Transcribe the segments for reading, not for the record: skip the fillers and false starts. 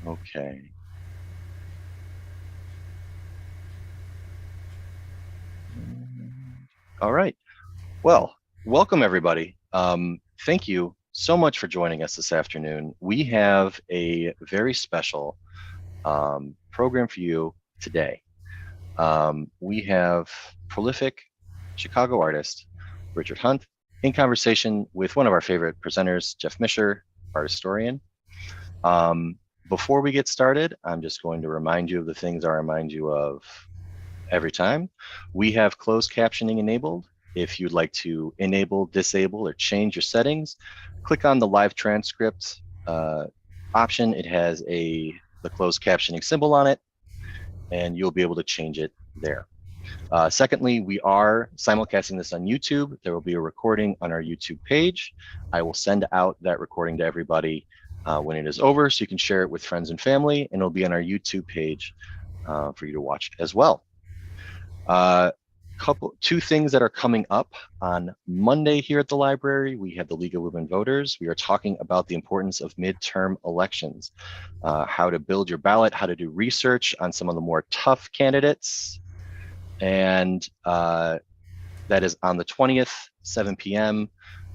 Okay. All right. Well, welcome everybody. Thank you so much for joining us this afternoon. We have a very special program for you today. We have prolific Chicago artist Richard Hunt in conversation with one of our favorite presenters, Jeff Mishur, art historian. Before we get started, I'm just going to remind you of the things I remind you of every time. We have closed captioning enabled. If you'd like to enable, disable, or change your settings, click on the live transcript option. It has the closed captioning symbol on it, and you'll be able to change it there. Secondly, we are simulcasting this on YouTube. There will be a recording on our YouTube page. I will send out that recording to everybody when it is over, so you can share it with friends and family, and it'll be on our YouTube page for you to watch as well. Two things that are coming up on Monday here at the library. We have the League of Women Voters. We are talking about the importance of midterm elections, how to build your ballot, how to do research on some of the more tough candidates. And that is on the 20th, 7 p.m.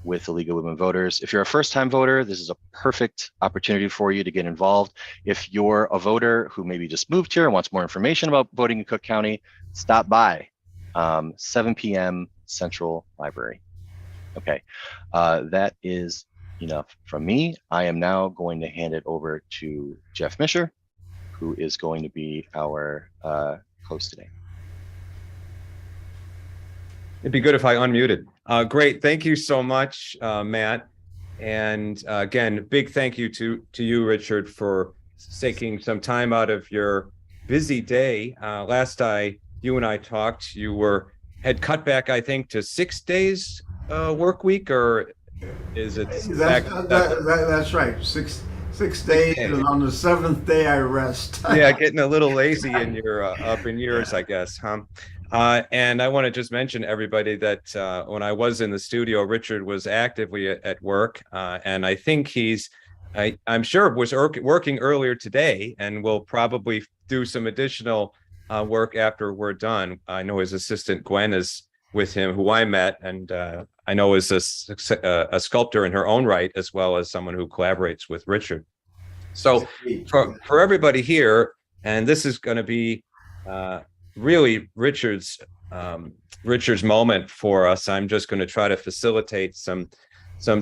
with the League of Women Voters. If you're a first-time voter, this is a perfect opportunity for you to get involved. If you're a voter who maybe just moved here and wants more information about voting in Cook County, stop by 7 p.m. Central Library. Okay, that is enough from me. I am now going to hand it over to Jeff Mishur, who is going to be our host today. It'd be good if I unmuted. Great. Thank you so much, Matt. And again, big thank you to you, Richard, for taking some time out of your busy day. Last you and I talked, you had cut back, I think, to 6 days work week, or is it? That's right. Six days, and on the seventh day I rest. Yeah, getting a little lazy in your up in years, I guess, huh? And I want to just mention everybody that when I was in the studio, Richard was actively at work, and I think I'm sure was working earlier today, and will probably do some additional work after we're done. I know his assistant Gwen is with him, who I met, and I know is a sculptor in her own right, as well as someone who collaborates with Richard. So for everybody here, and this is going to be really Richard's moment for us. I'm just going to try to facilitate some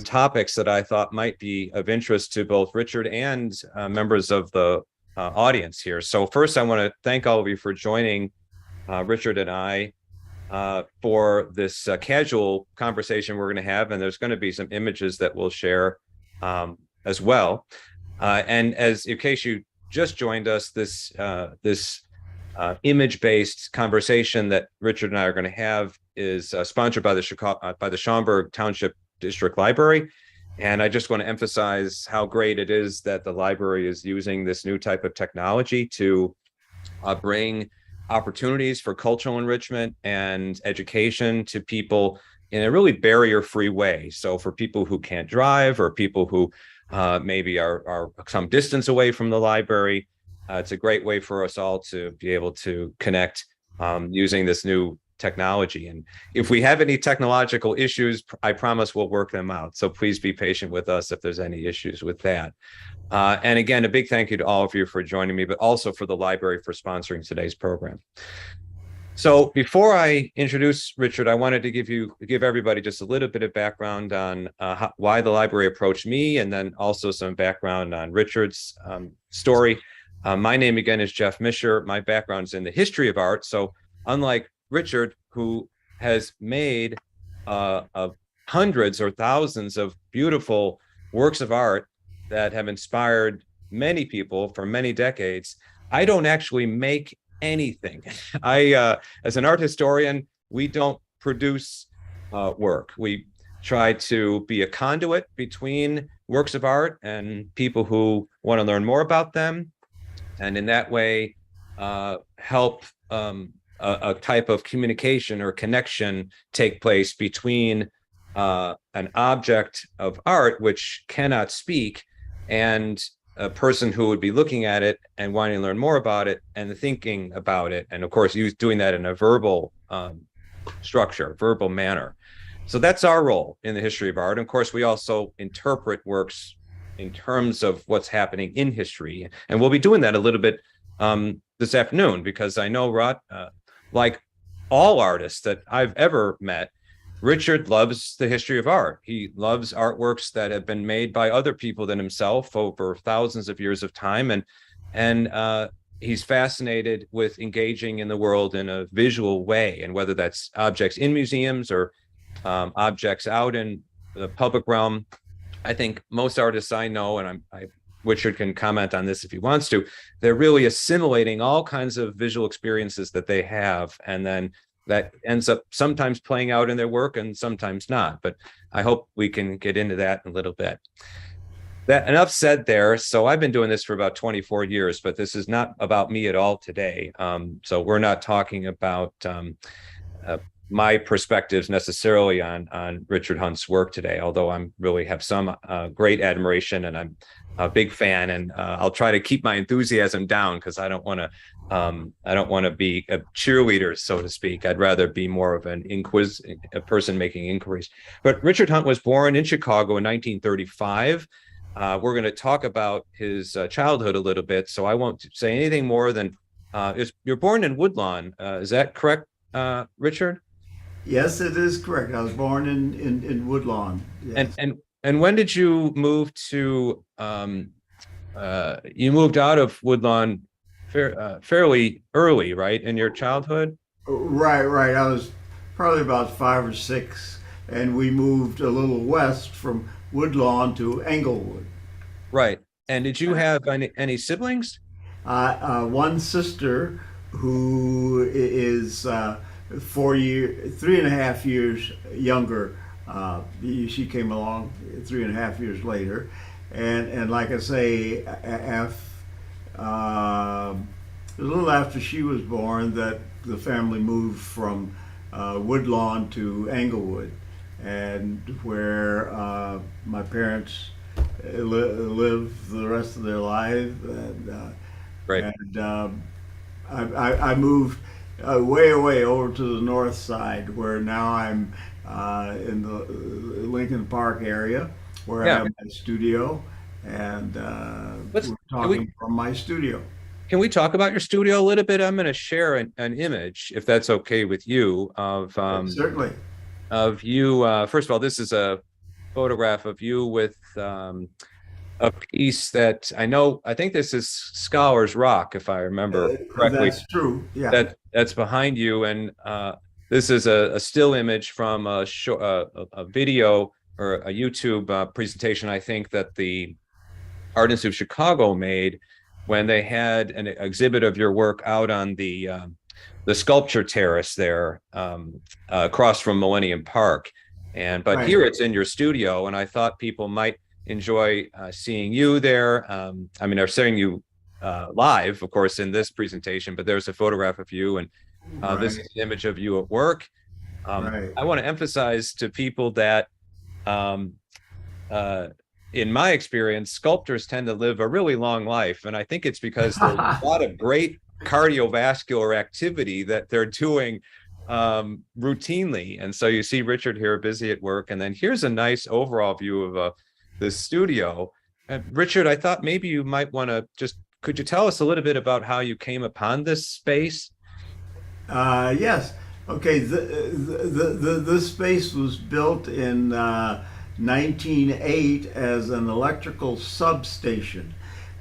topics that I thought might be of interest to both Richard and members of the audience here. So first, I want to thank all of you for joining Richard and I for this casual conversation we're going to have, and there's going to be some images that we'll share as well. And in case you just joined us, this image-based conversation that Richard and I are going to have is sponsored by the Schaumburg Township District Library. And I just want to emphasize how great it is that the library is using this new type of technology to bring opportunities for cultural enrichment and education to people in a really barrier-free way. So for people who can't drive, or people who maybe are some distance away from the library, it's a great way for us all to be able to connect using this new technology. And if we have any technological issues, I promise we'll work them out. So please be patient with us if there's any issues with that. And again, a big thank you to all of you for joining me, but also for the library for sponsoring today's program. So before I introduce Richard, I wanted to give everybody just a little bit of background on why the library approached me, and then also some background on Richard's story. My name again is Jeff Mishur. My background is in the history of art. So unlike Richard, who has made hundreds or thousands of beautiful works of art that have inspired many people for many decades, I don't actually make anything. As an art historian, we don't produce work. We try to be a conduit between works of art and people who want to learn more about them, and in that way help a type of communication or connection take place between an object of art which cannot speak and a person who would be looking at it and wanting to learn more about it and thinking about it. And of course, you doing that in a verbal structure, verbal manner. So that's our role in the history of art. And of course, we also interpret works in terms of what's happening in history. And we'll be doing that a little bit this afternoon, because I know, Rod, like all artists that I've ever met, Richard loves the history of art. He loves artworks that have been made by other people than himself over thousands of years of time. And he's fascinated with engaging in the world in a visual way. And whether that's objects in museums or objects out in the public realm, I think most artists I know, and Richard can comment on this if he wants to, they're really assimilating all kinds of visual experiences that they have, and then that ends up sometimes playing out in their work and sometimes not. But I hope we can get into that in a little bit. That enough said there. So I've been doing this for about 24 years, but this is not about me at all today. So we're not talking about my perspectives necessarily on Richard Hunt's work today, although I really have some great admiration, and I'm a big fan, and I'll try to keep my enthusiasm down, because I don't want to be a cheerleader, so to speak. I'd rather be more of a person making inquiries. But Richard Hunt was born in Chicago in 1935. We're going to talk about his childhood a little bit, so I won't say anything more than you're born in Woodlawn. Is that correct, Richard? Yes, it is correct. I was born in Woodlawn. Yes. And when did you move to? You moved out of Woodlawn fairly early, right, in your childhood? Right. I was probably about 5 or 6, and we moved a little west from Woodlawn to Englewood. Right. And did you have any siblings? One sister who is 3.5 years younger. She came along 3.5 years later, and like I say, a little after she was born, that the family moved from Woodlawn to Englewood, and where my parents live the rest of their life. And right. And I moved way over to the north side, where now I'm in the Lincoln Park area, where I have my studio, and we're talking from my studio. Can we talk about your studio a little bit? I'm going to share an image, if that's okay with you, of certainly, of you. First of all, this is a photograph of you with a piece that I think this is Scholar's Rock, if I remember correctly. That's true. Yeah. That's behind you, and this is a still image from a video or a YouTube presentation, I think, that the Art Institute of Chicago made when they had an exhibit of your work out on the sculpture terrace there across from Millennium Park. But right. Here it's in your studio, and I thought people might enjoy seeing you there. They're seeing you live, of course, in this presentation, but there's a photograph of you, and right. This is an image of you at work. Right. I want to emphasize to people that in my experience, sculptors tend to live a really long life, and I think it's because there's a lot of great cardiovascular activity that they're doing routinely. And so you see Richard here busy at work, and then here's a nice overall view of the studio. Richard, I thought maybe you might want to could you tell us a little bit about how you came upon this space? Yes. Okay. This space was built in 1908 as an electrical substation.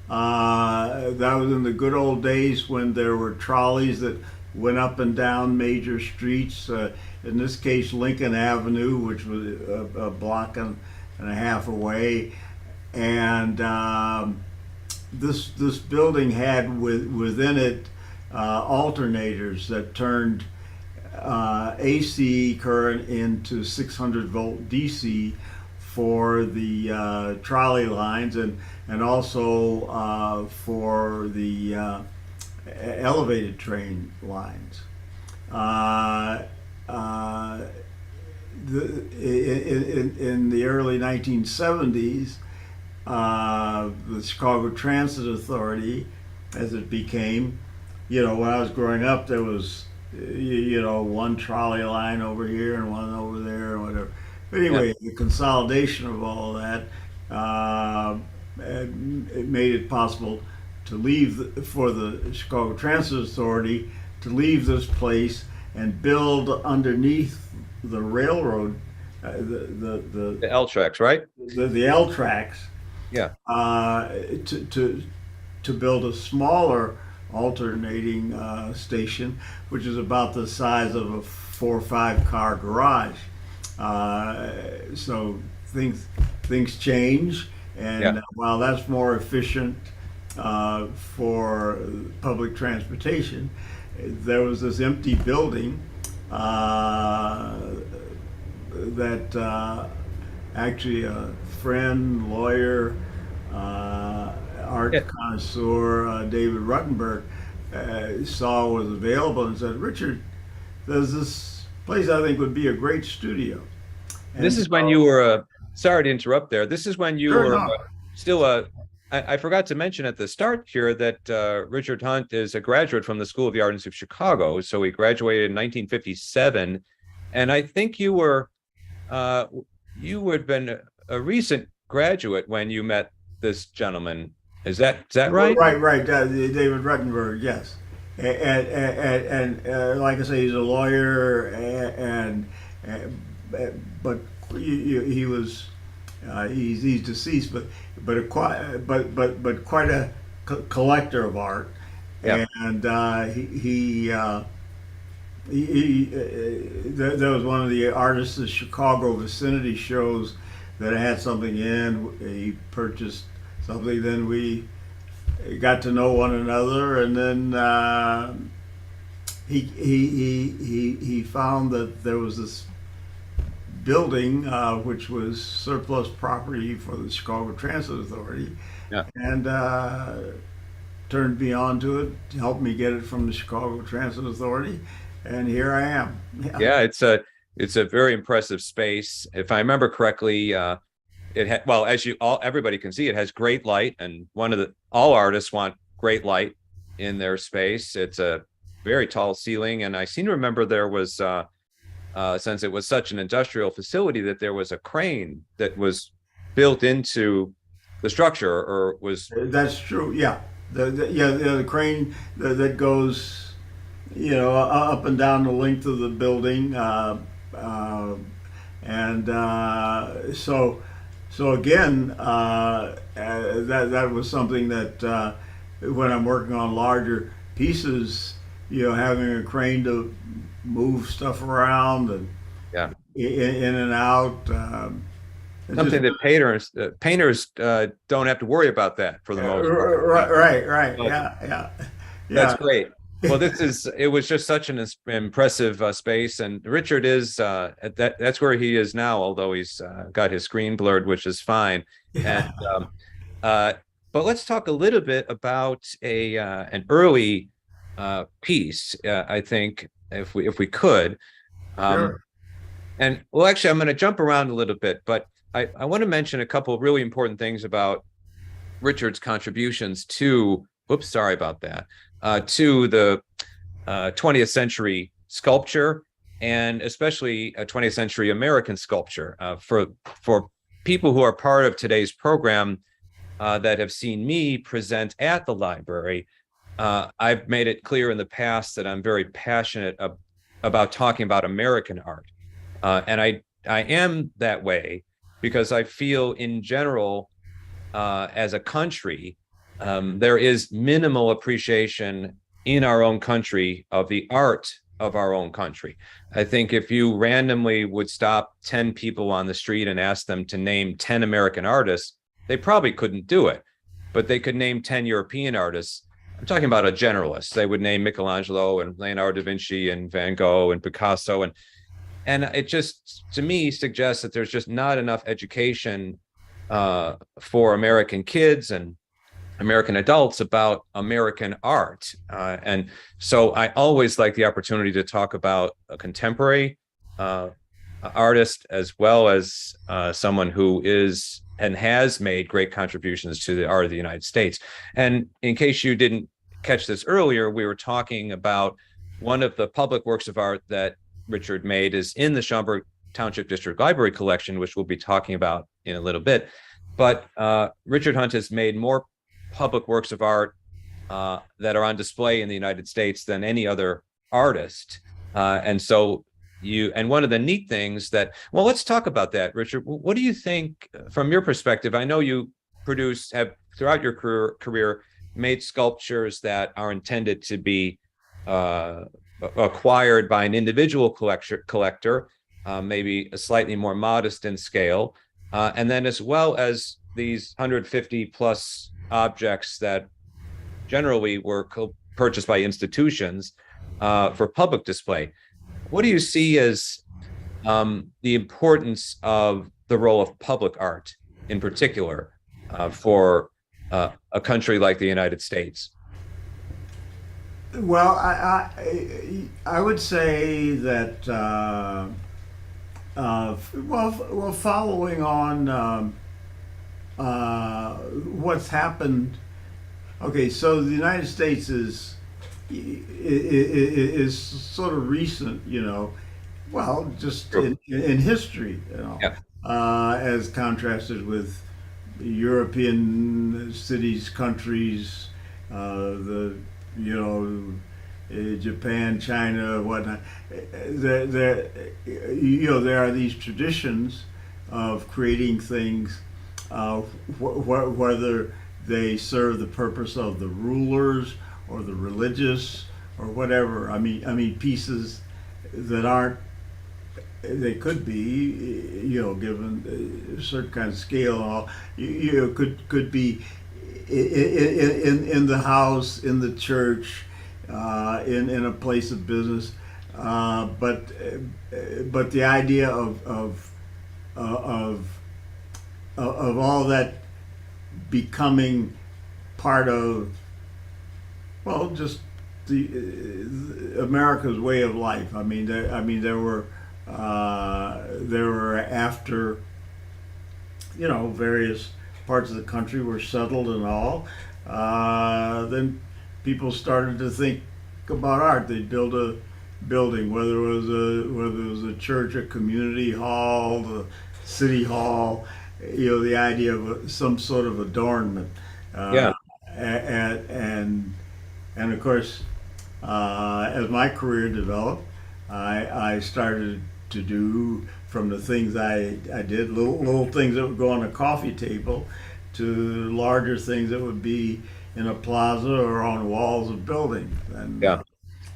That was in the good old days when there were trolleys that went up and down major streets. In this case, Lincoln Avenue, which was a block and a half away, and this building had within it alternators that turned AC current into 600 volt DC for the trolley lines, and also for the elevated train lines. In the early 1970s, the Chicago Transit Authority, as it became. When I was growing up, there was, one trolley line over here and one over there and whatever. But anyway, the consolidation of all of that, it made it possible to leave, for the Chicago Transit Authority to leave this place and build underneath the railroad, The L tracks, right? the L tracks, Yeah. To build a smaller alternating station, which is about the size of a 4 or 5 car garage. So things change, and while that's more efficient for public transportation, there was this empty building that actually a friend, lawyer, art connoisseur, David Ruttenberg, saw was available and said, "Richard, there's this place I think would be a great studio." And This is when you were, sorry to interrupt there. This is when you Sure, were no. still I forgot to mention at the start here that Richard Hunt is a graduate from the School of the Arts of Chicago. So he graduated in 1957. And I think you had been a recent graduate when you met this gentleman. Is that right? Right. David Ruttenberg, yes. And like I say, he's a lawyer, but he was he's deceased, but quite a collector of art, Yeah. and there was one of the artists' Chicago vicinity shows that had something in. He purchased something, then we got to know one another, and then he found that there was this building which was surplus property for the Chicago Transit Authority, Yeah. and turned me on to it, helped me get it from the Chicago Transit Authority, and here I am. Yeah, it's a very impressive space. If I remember correctly, as everybody can see, it has great light, and all artists want great light in their space. It's a very tall ceiling, and I seem to remember there was since it was such an industrial facility, that there was a crane that was built into the structure, or was. That's true. Yeah, the crane that goes, up and down the length of the building, and so again, that was something that when I'm working on larger pieces, having a crane to move stuff around and in and out. Something that painters don't have to worry about that for the most part. Right. Yeah. That's great. Well, it was just such an impressive space, and Richard is that's where he is now, although he's got his screen blurred, which is fine. Yeah. And but let's talk a little bit about an early piece, I think, if we could. Sure. And well, actually, I'm going to jump around a little bit, but I want to mention a couple of really important things about Richard's contributions to. Whoops, sorry about that. To the 20th century sculpture, and especially 20th century American sculpture. For people who are part of today's program that have seen me present at the library, I've made it clear in the past that I'm very passionate about talking about American art. And I am that way because I feel in general, as a country, there is minimal appreciation in our own country of the art of our own country. I think if you randomly would stop 10 people on the street and ask them to name 10 American artists, they probably couldn't do it, but they could name 10 European artists. I'm talking about a generalist. They would name Michelangelo and Leonardo da Vinci and Van Gogh and Picasso. And it just, to me, suggests that there's just not enough education for American kids and American adults about American art. And so I always like the opportunity to talk about a contemporary artist as well as someone who is and has made great contributions to the art of the United States. And in case you didn't catch this earlier, we were talking about one of the public works of art that Richard made is in the Schaumburg Township District Library collection, which we'll be talking about in a little bit. But Richard Hunt has made more public works of art that are on display in the United States than any other artist. And so and one of the neat things well, let's talk about that, Richard. What do you think from your perspective? I know you have throughout your career made sculptures that are intended to be acquired by an individual collector, maybe a slightly more modest in scale, and then as well as these 150 plus objects that generally were purchased by institutions for public display. What do you see as the importance of the role of public art in particular for a country like the United States? Well, I would say that following on what's happened. Okay, so the United States is sort of recent, well, just in history, Yeah. As contrasted with European cities, countries, Japan, China, whatnot. There are these traditions of creating things, whether they serve the purpose of the rulers or the religious or whatever. I mean pieces that aren't. They could be, given a certain kind of scale. And all, could be in the house, in the church, in a place of business. But the idea of all that becoming part of, well, just the America's way of life. I mean, there were after, various parts of the country were settled and all. Then people started to think about art. They'd build a building, whether it was a church, a community hall, the city hall. The idea of some sort of adornment. Yeah. And of course, as my career developed, I started to do, from the things I did, little things that would go on a coffee table, to larger things that would be in a plaza or on walls of buildings. And Yeah.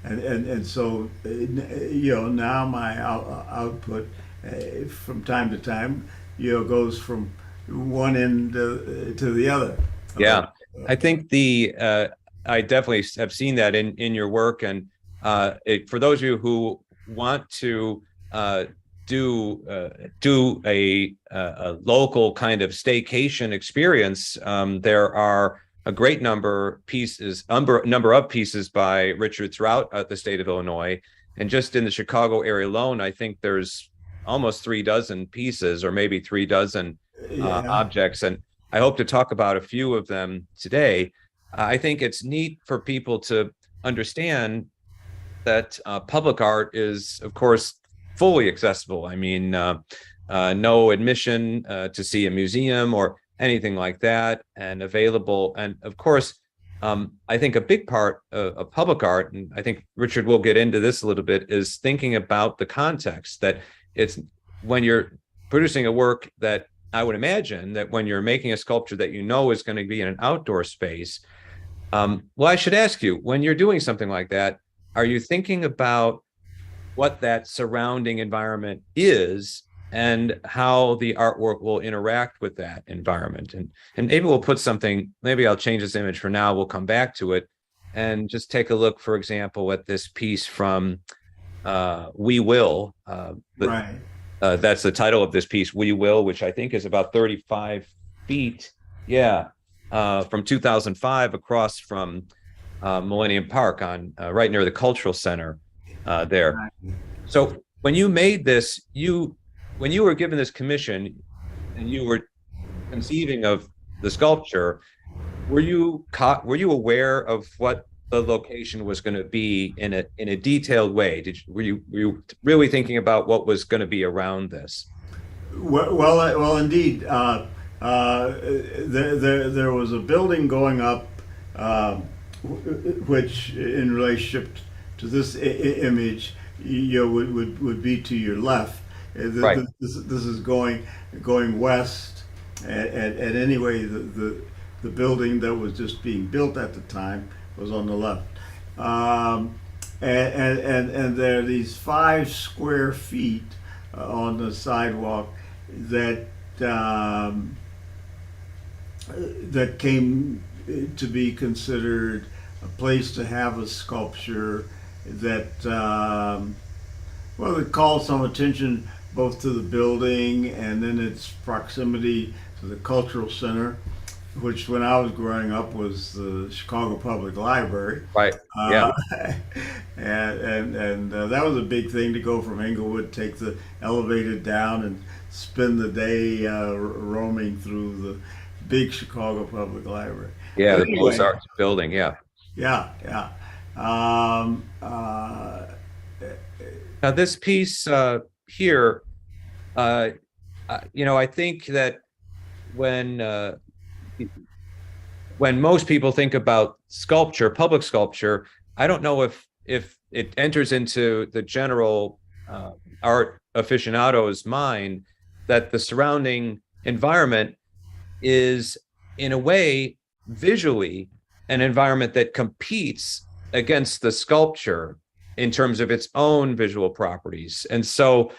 And so now my output from time to time goes from one end to the other. Yeah, I think I definitely have seen that in your work, and for those of you who want to do a local kind of staycation experience, there are a great number of pieces by Richard throughout the state of Illinois, and just in the Chicago area alone, I think there's almost 36 pieces, or maybe 36 objects, and I hope to talk about a few of them today. I think it's neat for people to understand that public art is, of course, fully accessible. I mean, no admission to see a museum or anything like that, and available. And of course, I think a big part of public art, and I think Richard will get into this a little bit, is thinking about the context, that it's when you're producing a work that I would imagine that when you're making a sculpture that is going to be in an outdoor space. Well, I should ask you, when you're doing something like that, are you thinking about what that surrounding environment is and how the artwork will interact with that environment? And maybe we'll put something, maybe I'll change this image for now, we'll come back to it, and just take a look, for example, at this piece from We Will. Right. That's the title of this piece, We Will, which I think is about 35 feet. Yeah. From 2005 across from Millennium Park on right near the Cultural Center there. So when you made this, you when you were given this commission and you were conceiving of the sculpture, were you aware of what the location was going to be in a detailed way? Were you really thinking about what was going to be around this? Well, indeed. There was a building going up, which, in relationship to this image, would be to your left. Right. This is going west, and anyway, the building that was just being built at the time was on the left. And there are these 5 square feet on the sidewalk that that came to be considered a place to have a sculpture that well, it called some attention both to the building and then its proximity to the cultural center, which when I was growing up was the Chicago Public Library. Right. Yeah. And that was a big thing to go from Englewood, take the elevator down, and spend the day roaming through the big Chicago Public Library. Yeah, But the anyway, Beaux-Arts building. Yeah. yeah, yeah. Um, Now this piece here, I think that when most people think about sculpture, public sculpture, I don't know if it enters into the general art aficionado's mind that the surrounding environment is, in a way, visually an environment that competes against the sculpture in terms of its own visual properties. And so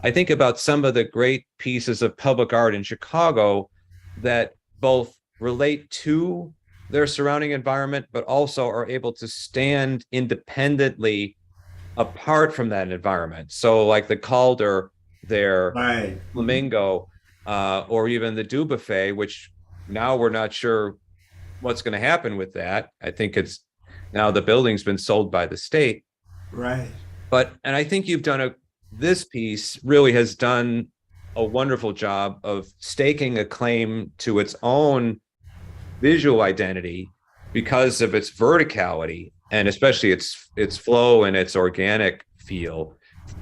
I think about some of the great pieces of public art in Chicago that both relate to their surrounding environment, but also are able to stand independently apart from that environment. So like the Calder there, right. Flamingo, or even the Dubuffet, which now we're not sure what's going to happen with that. I think it's now the building's been sold by the state. Right. And I think this piece really has done a wonderful job of staking a claim to its own visual identity because of its verticality and especially its flow and its organic feel,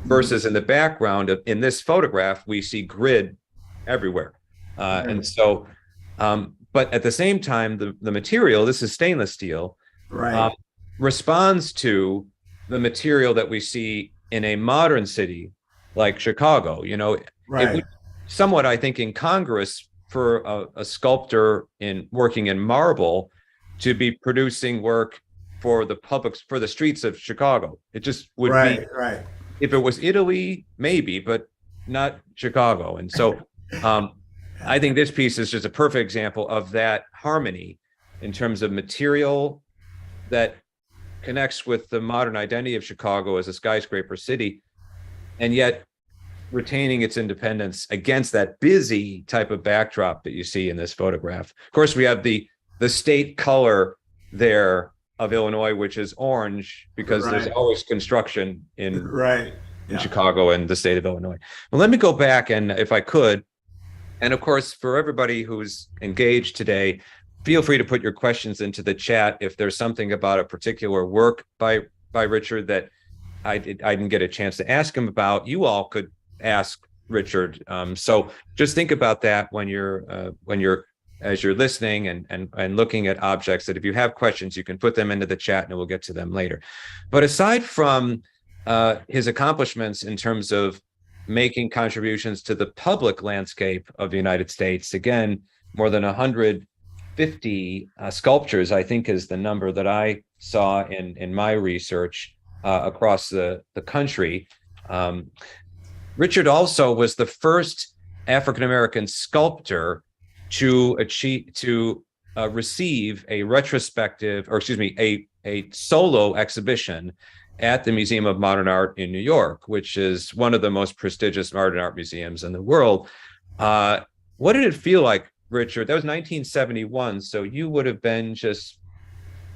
versus in the background in this photograph, we see grid everywhere. And so, but at the same time, the material, this is stainless steel, Right. responds to the material that we see in a modern city like Chicago. It Right. would somewhat, I think, incongruous for a sculptor working in marble to be producing work for the streets of Chicago. It just would Right. be, Right. if it was Italy, maybe, but not Chicago. And so I think this piece is just a perfect example of that harmony in terms of material that connects with the modern identity of Chicago as a skyscraper city, and yet retaining its independence against that busy type of backdrop that you see in this photograph. Of course, we have the state color there of Illinois, which is orange, because there's Right. always construction in Right. Yeah. Chicago and the state of Illinois. Well, let me go back, and if I could, and of course, for everybody who's engaged today, feel free to put your questions into the chat. If there's something about a particular work by Richard that I didn't get a chance to ask him about, you all could ask Richard. So just think about that when you're as you're listening and looking at objects, that if you have questions, you can put them into the chat and we'll get to them later. But aside from his accomplishments in terms of making contributions to the public landscape of the United States, again, more than 150 sculptures, I think, is the number that I saw in my research across the country. Richard also was the first African-American sculptor to receive a retrospective, or excuse me, a solo exhibition at the Museum of Modern Art in New York, which is one of the most prestigious modern art museums in the world. What did it feel like, Richard? That was 1971, so you would have been just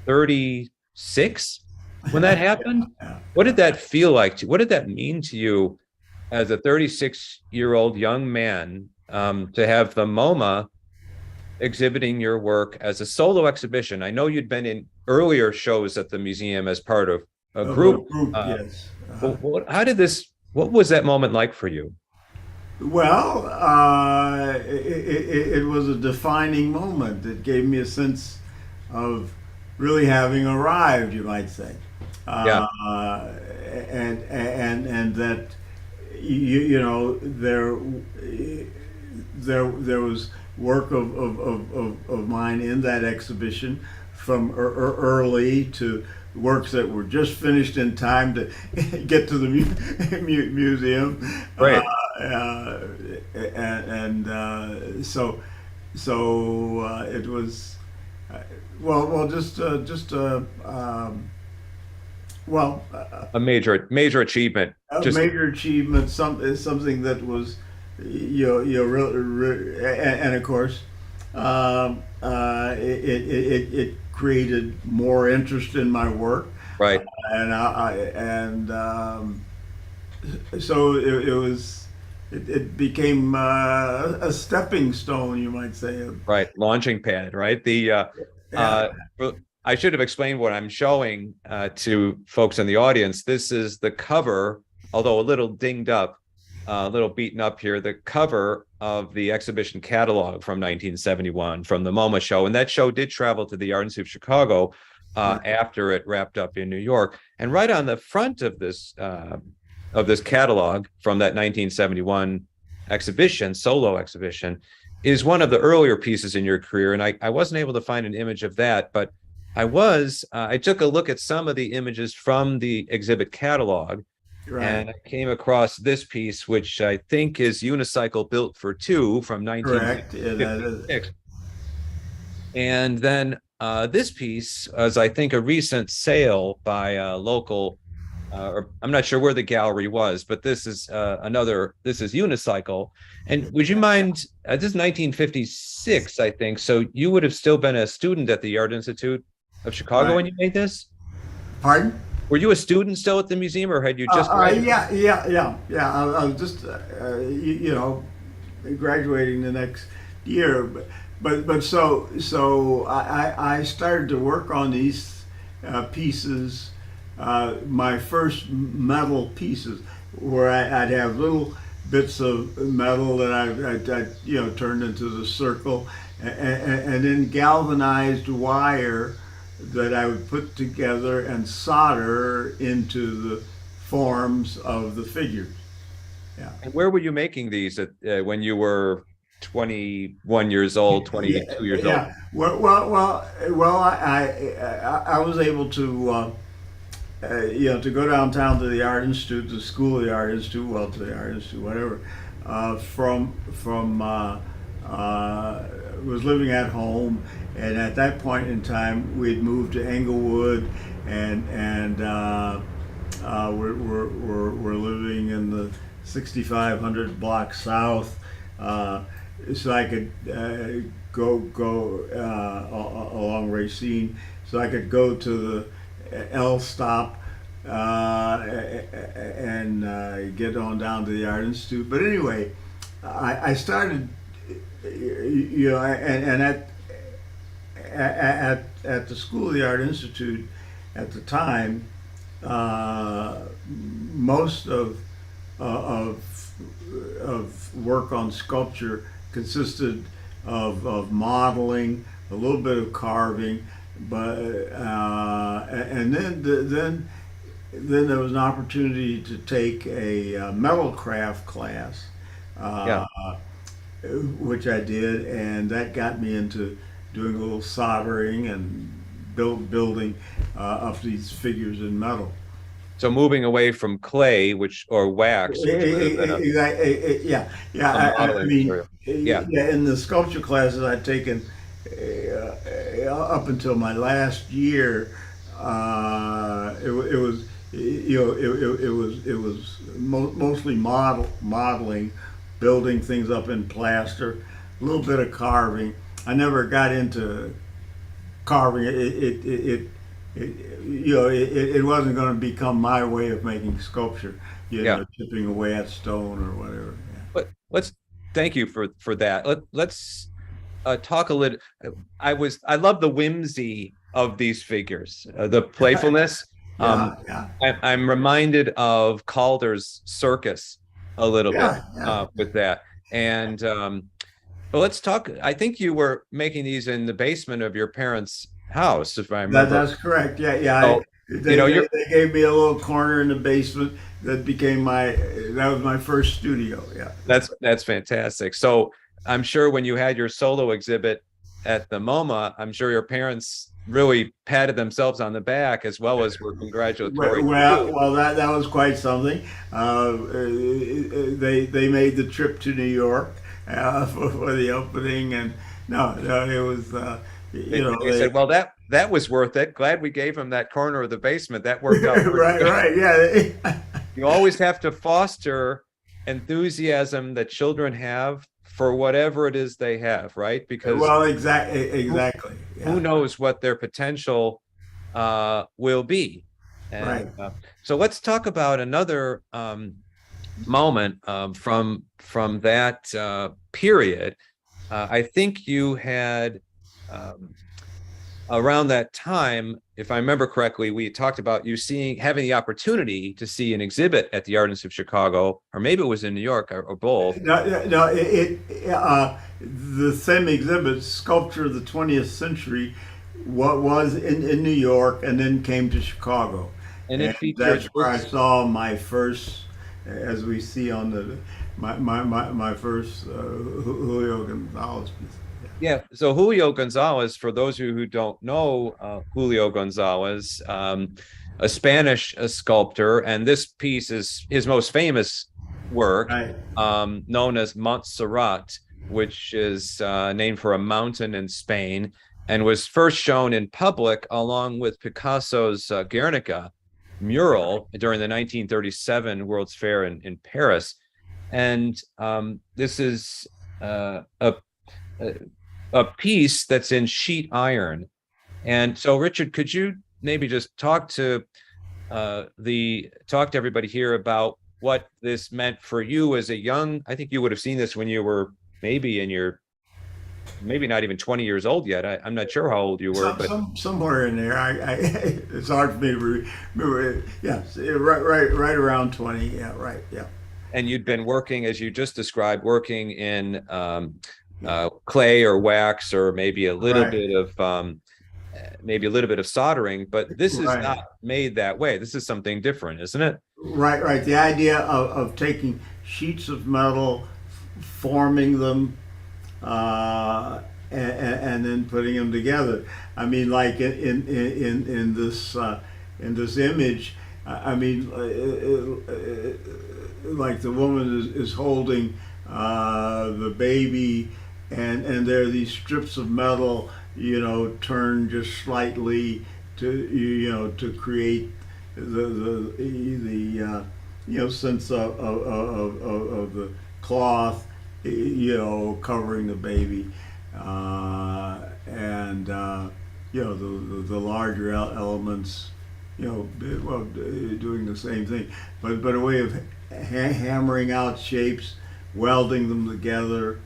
36 when that happened. Yeah. What did that feel like? What did that mean to you as a 36-year-old young man, to have the MoMA exhibiting your work as a solo exhibition. I know you'd been in earlier shows at the museum as part of a group. Yes. What was that moment like for you? Well, it was a defining moment. It gave me a sense of really having arrived, you might say. Yeah. And that you know there was work of mine in that exhibition from early to works that were just finished in time to get to the museum. Right. So it was A major achievement. a Just major achievement, something that was, and of course, it created more interest in my work, right. so it became a stepping stone, you might say. Right. Launching pad, right? Well, I should have explained what I'm showing to folks in the audience. This is the cover, although a little dinged up, a little beaten up here, the cover of the exhibition catalog from 1971 from the MoMA show. And that show did travel to the Art Institute of Chicago after it wrapped up in New York. And right on the front of this catalog from that 1971 exhibition, solo exhibition, is one of the earlier pieces in your career. And I wasn't able to find an image of that, but I took a look at some of the images from the exhibit catalog, Right. and I came across this piece, which I think is Unicycle Built for Two from Correct. 1956. And then this piece was, I think, a recent sale by a local, or I'm not sure where the gallery was, but this is Unicycle. And would you mind, this is 1956, I think, so you would have still been a student at the Art Institute of Chicago Right. when you made this? Pardon? Were you a student still at the museum, or had you just graduated? Yeah. I was just, graduating the next year, but so I started to work on these pieces, my first metal pieces, where I'd have little bits of metal that I turned into the circle, and then galvanized wire that I would put together and solder into the forms of the figures. Yeah. And where were you making these when you were 21 years old, 22 years old? Yeah. Well. I was able to to go downtown to the Art Institute, to the School of the Art Institute, to the Art Institute, whatever. Was living at home, and at that point in time, we had moved to Englewood, and we're living in the 6500 block south, so I could go along Racine, so I could go to the L stop and get on down to the Art Institute. But anyway, I started, and at the School of the Art Institute at the time, most of work on sculpture consisted of modeling, a little bit of carving, but and then there was an opportunity to take a metal craft class, which I did, and that got me into doing a little soldering and building up these figures in metal. So moving away from clay, or wax, which would have been in the sculpture classes I'd taken up until my last year, it was mostly modeling, building things up in plaster, a little bit of carving. I never got into carving. it wasn't going to become my way of making sculpture, Yeah. chipping away at stone or whatever. But let's thank you for that. Let's talk a little. I love the whimsy of these figures, the playfulness. Yeah, yeah, I'm reminded of Calder's circus a little bit yeah, yeah. with that. And but let's talk. I think you were making these in the basement of your parents' house, if I remember. That's correct. Yeah, yeah. So, you're They gave me a little corner in the basement that became that was my first studio. Yeah. that's fantastic. So I'm sure when you had your solo exhibit at the MoMA, I'm sure your parents really patted themselves on the back as well as were congratulatory. Well, that was quite something. They made the trip to New York for the opening, and no, it was They said, well, that was worth it. Glad we gave him that corner of the basement. That worked out. right, yeah. You always have to foster enthusiasm that children have for whatever it is they have, right? Because Well, exactly. who knows what their potential will be. And Right. so let's talk about another moment from that period. I think you had around that time, if I remember correctly, we talked about you having the opportunity to see an exhibit at the Art Institute of Chicago, or maybe it was in New York, or both. No, the same exhibit, Sculpture of the 20th Century, what was in New York and then came to Chicago. And it featured That's where I saw my first, as we see on my first Julio Gonzalez piece. Yeah. So Julio Gonzalez, for those of you who don't know Julio Gonzalez, a Spanish sculptor, and this piece is his most famous work, Right. Known as Montserrat, which is named for a mountain in Spain, and was first shown in public along with Picasso's Guernica mural during the 1937 World's Fair in Paris. And this is a piece that's in sheet iron. And so, Richard, could you maybe just talk to everybody here about what this meant for you as a young, I think you would have seen this when you were maybe not even 20 years old yet. I'm not sure how old you were, but Somewhere in there. It's hard for me to remember. Yes, right around 20. Yeah, right. Yeah. and you'd been working, as you just described, working in clay or wax, or maybe a little Right. bit of soldering, but this is Right. not made that way. This is something different, isn't it? Right. The idea of taking sheets of metal, forming them, and then putting them together. I mean, like in this image, I mean, like the woman is holding the baby, and there are these strips of metal, turned just slightly to create the sense of the cloth, covering the baby, and the larger elements, doing the same thing, but a way of hammering out shapes, welding them together.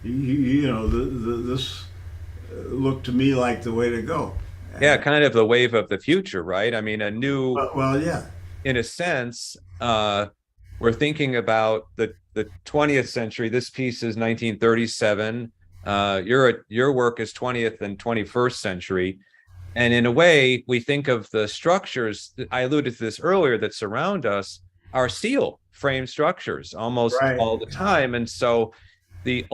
This looked to me like the way to go. Yeah, kind of the wave of the future, right? I mean, a new, Well, yeah. in a sense, we're thinking about the 20th century. This piece is 1937. Your work is 20th and 21st century. And in a way, we think of the structures, I alluded to this earlier, that surround us are steel frame structures almost Right. all the time. And so the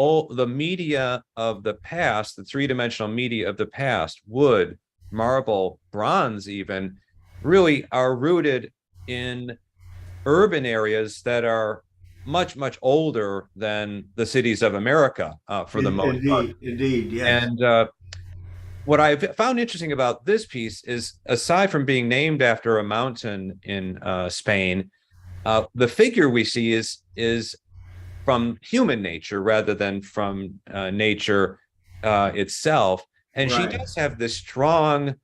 media of the past, the three-dimensional media of the past, wood, marble, bronze even, really are rooted in urban areas that are much, much older than the cities of America, for the most part. Indeed, yes. And what I found interesting about this piece is, aside from being named after a mountain in Spain, the figure we see is from human nature rather than from nature itself. And she Right. does have this strong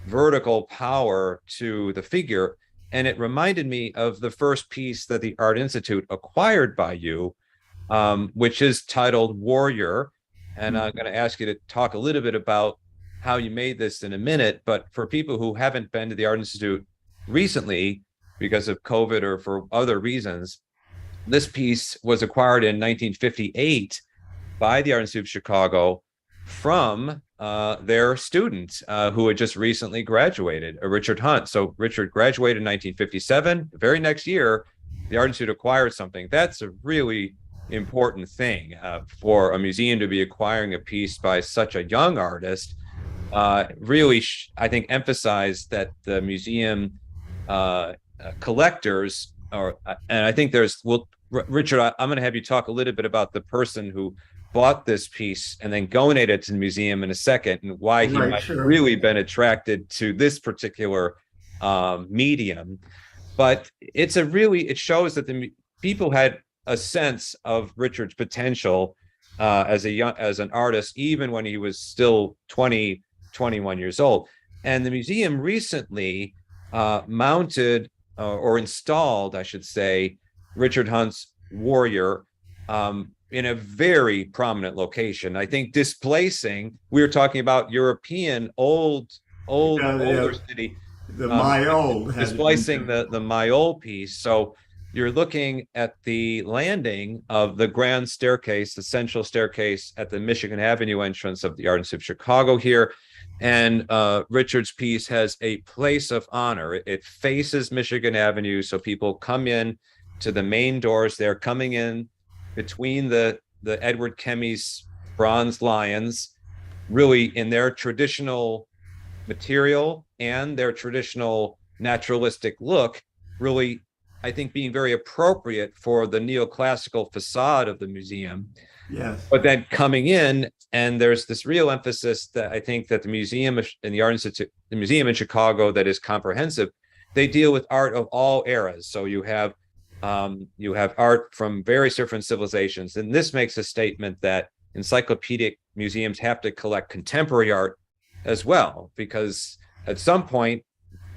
vertical power to the figure. And it reminded me of the first piece that the Art Institute acquired by you, which is titled Warrior. And I'm going to ask you to talk a little bit about how you made this in a minute. But for people who haven't been to the Art Institute recently because of COVID or for other reasons, this piece was acquired in 1958 by the Art Institute of Chicago from their student who had just recently graduated, Richard Hunt. So Richard graduated in 1957. The very next year, the Art Institute acquired something. That's a really important thing for a museum to be acquiring a piece by such a young artist. Really, I think, emphasized that the museum collectors are, and I think Richard, I'm going to have you talk a little bit about the person who bought this piece and then donated it to the museum in a second, and why he might have really been attracted to this particular medium. But it shows that the people had a sense of Richard's potential as an artist, even when he was still 20, 21 years old. And the museum recently mounted or installed, I should say, Richard Hunt's Warrior in a very prominent location. I think displacing, we were talking about European older city. The Mayol displacing the Mayol piece. So you're looking at the landing of the grand staircase, the central staircase at the Michigan Avenue entrance of the Art Institute of Chicago here. And Richard's piece has a place of honor. It faces Michigan Avenue, so people come in to the main doors. They're coming in between the Edward Kemmy's bronze lions, really in their traditional material and their traditional naturalistic look, really, I think, being very appropriate for the neoclassical facade of the museum. Yes. But then coming in, and there's this real emphasis that I think that the museum and the Art Institute, the museum in Chicago, that is comprehensive. They deal with art of all eras. So you have art from various different civilizations, and this makes a statement that encyclopedic museums have to collect contemporary art as well, because at some point,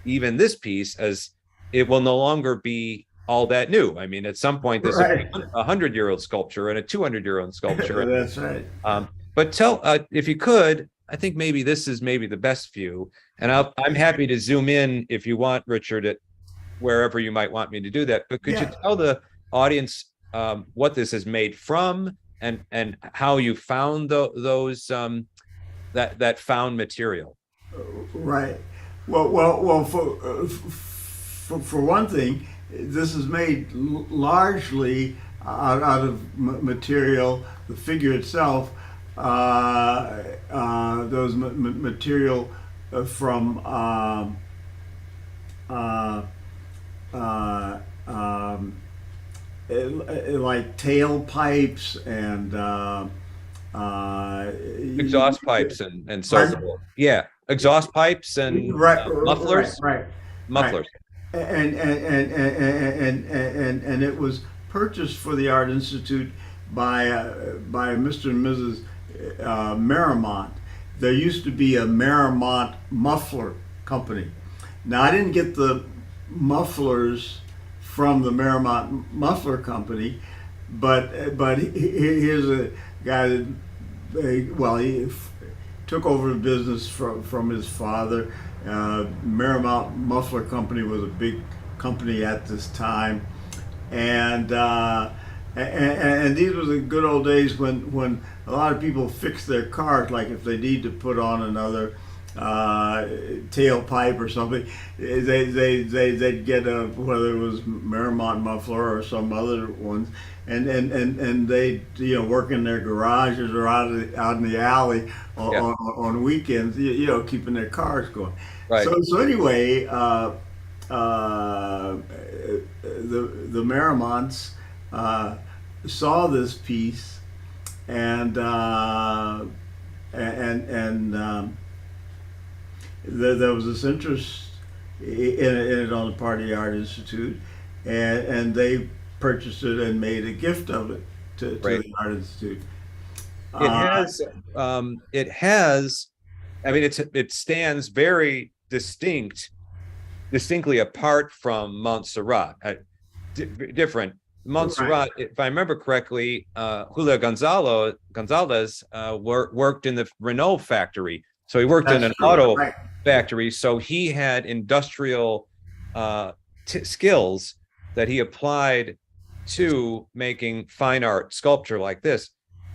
even this piece, as it will no longer be all that new. I mean, at some point, this is a 100-year-old sculpture and a 200-year-old sculpture. That's right. But tell, if you could, I think maybe this is maybe the best view, and I'm happy to zoom in if you want, Richard, at wherever you might want me to do that. But could you tell the audience what this is made from, and how you found those that found material? Right. Well. For one thing, this is made largely out of material. The figure itself, those material from like tailpipes and exhaust pipes and so forth. Yeah, exhaust pipes and mufflers. Right. Mufflers. And it was purchased for the Art Institute by Mr. and Mrs. Merrimont. There used to be a Merrimont muffler company. Now, I didn't get the mufflers from the Merrimont Muffler Company, but here's a guy that he took over the business from his father. Merrimont Muffler Company was a big company at this time, and these were the good old days when a lot of people fixed their cars, like if they need to put on another tailpipe or something, they'd get whether it was Merrimont muffler or some other ones, and they work in their garages or out in the alley on weekends, keeping their cars going. Right. So anyway, the Merrimonts saw this piece and there was this interest in it on the part of the Art Institute, and they purchased it and made a gift of it to the Art Institute. It has I mean, it stands very distinctly apart from Montserrat. Different. Montserrat, if I remember correctly, Julio Gonzalez worked in the Renault factory. So he worked in an auto factory. So he had industrial skills that he applied to making fine art sculpture like this.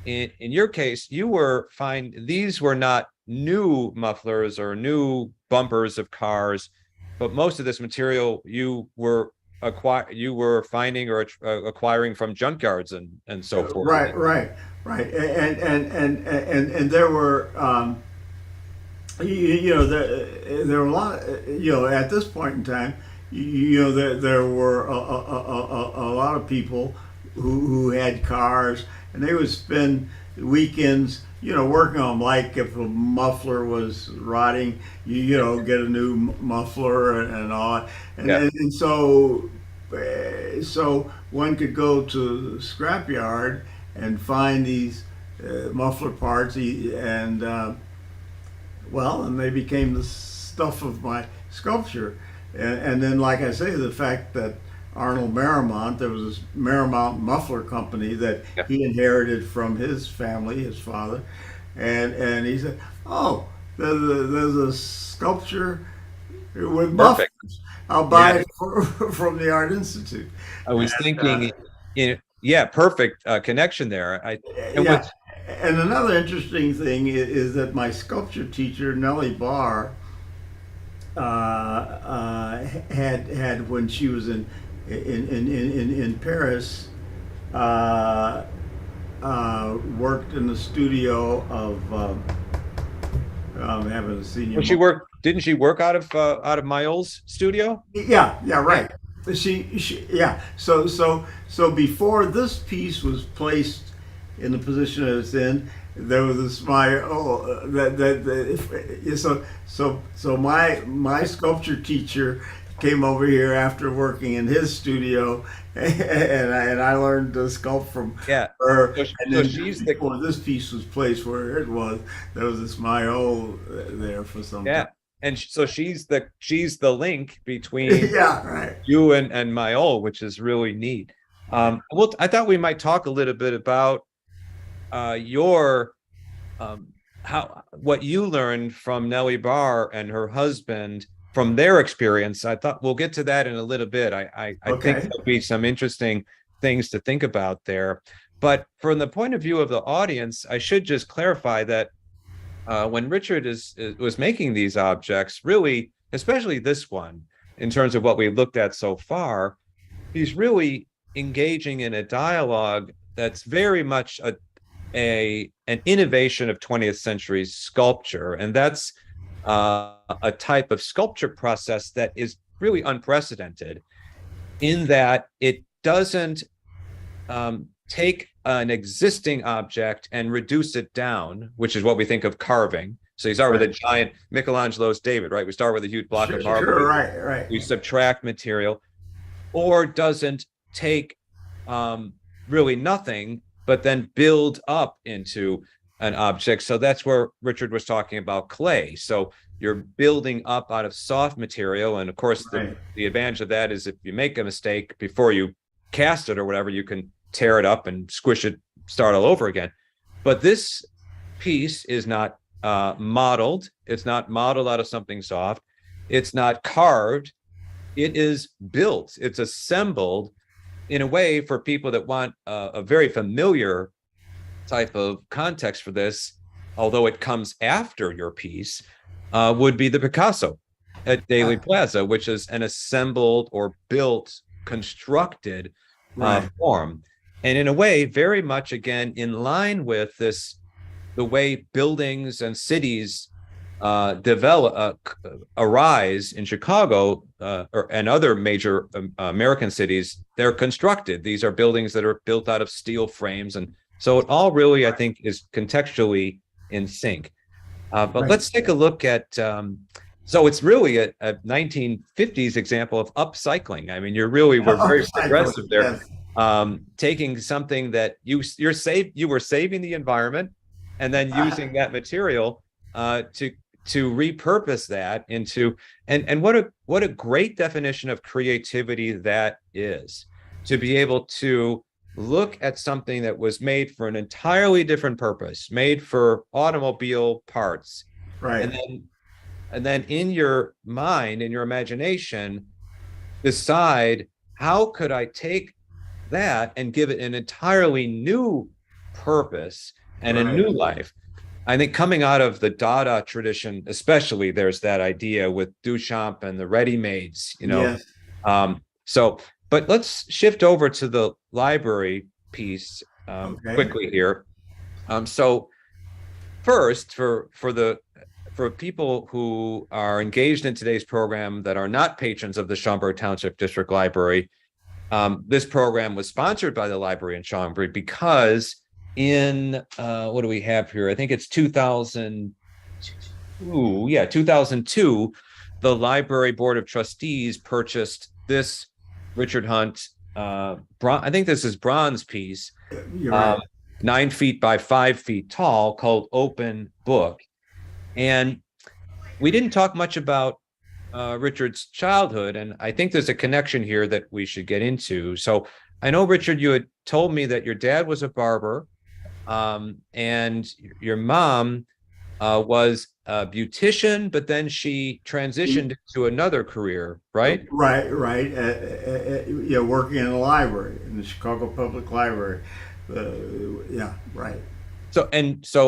In your case, these were not new mufflers or new bumpers of cars, but most of this material you were finding or acquiring from junkyards and so forth. Right. And there were there were a lot, at this point in time, there were a lot of people who had cars, and they would spend weekends, working on them. Like if a muffler was rotting, get a new muffler and all. And so one could go to the scrapyard and find these muffler parts, and they became the stuff of my sculpture. And then, like I say, the fact that Arnold Marymount, there was this Marymount muffler company that he inherited from his family, his father, and he said, "Oh, there's a sculpture with mufflers. I'll buy it from the Art Institute." I was thinking, perfect connection there. And another interesting thing is that my sculpture teacher, Nellie Barr, had when she was in Paris, worked in the studio of I'm having a senior. Didn't she work out of Mayol's studio? Yeah, right. So before this piece was placed in the position that it's in, there was this so my sculpture teacher came over here after working in his studio, and I learned to sculpt from her. Before this piece was placed where it was, there was this Mayol there for some time. And so she's the link between you and Mayol, which is really neat. I thought we might talk a little bit about what you learned from Nellie Barr and her husband from their experience. I thought we'll get to that in a little bit. I think there'll be some interesting things to think about there. But from the point of view of the audience, I should just clarify that when Richard was making these objects, really, especially this one, in terms of what we looked at so far, he's really engaging in a dialogue that's very much an innovation of 20th century sculpture. And that's a type of sculpture process that is really unprecedented in that it doesn't take an existing object and reduce it down, which is what we think of carving. So you start with a giant Michelangelo's David, right? We start with a huge block of marble. Right. We subtract material, or doesn't take really nothing, but then build up into an object. So that's where Richard was talking about clay. So you're building up out of soft material. And of course, the advantage of that is if you make a mistake before you cast it or whatever, you can tear it up and squish it, start all over again. But this piece is not modeled. It's not modeled out of something soft. It's not carved. It is built. It's assembled in a way for people that want a very familiar type of context for this, although it comes after your piece, would be the Picasso at Daley Plaza, which is an assembled or built, constructed form. And in a way, very much, again, in line with the way buildings and cities arise in Chicago and other major American cities. They're constructed. These are buildings that are built out of steel frames. And so it all really, I think, is contextually in sync. But let's take a look at, so it's really a 1950s example of upcycling. I mean, we're very progressive there. Taking something that you were saving the environment and then using that material to to repurpose that into, and what a great definition of creativity that is, to be able to look at something that was made for an entirely different purpose, made for automobile parts, Right. and then in your mind, in your imagination, decide, how could I take that and give it an entirely new purpose and a new life? I think coming out of the Dada tradition, especially, there's that idea with Duchamp and the ready-mades, Yes. But let's shift over to the library piece quickly here. So first, for people who are engaged in today's program that are not patrons of the Schaumburg Township District Library, this program was sponsored by the library in Schaumburg because in what do we have here? I think it's 2002, the library board of trustees purchased this Richard Hunt, I think this is bronze piece, You're right. 9 feet by 5 feet tall, called Open Book. And we didn't talk much about Richard's childhood, and I think there's a connection here that we should get into. So I know, Richard, you had told me that your dad was a barber, and your mom was a beautician, but then she transitioned to another career, right? Right. Yeah, working in a library, in the Chicago Public Library. Yeah, right. So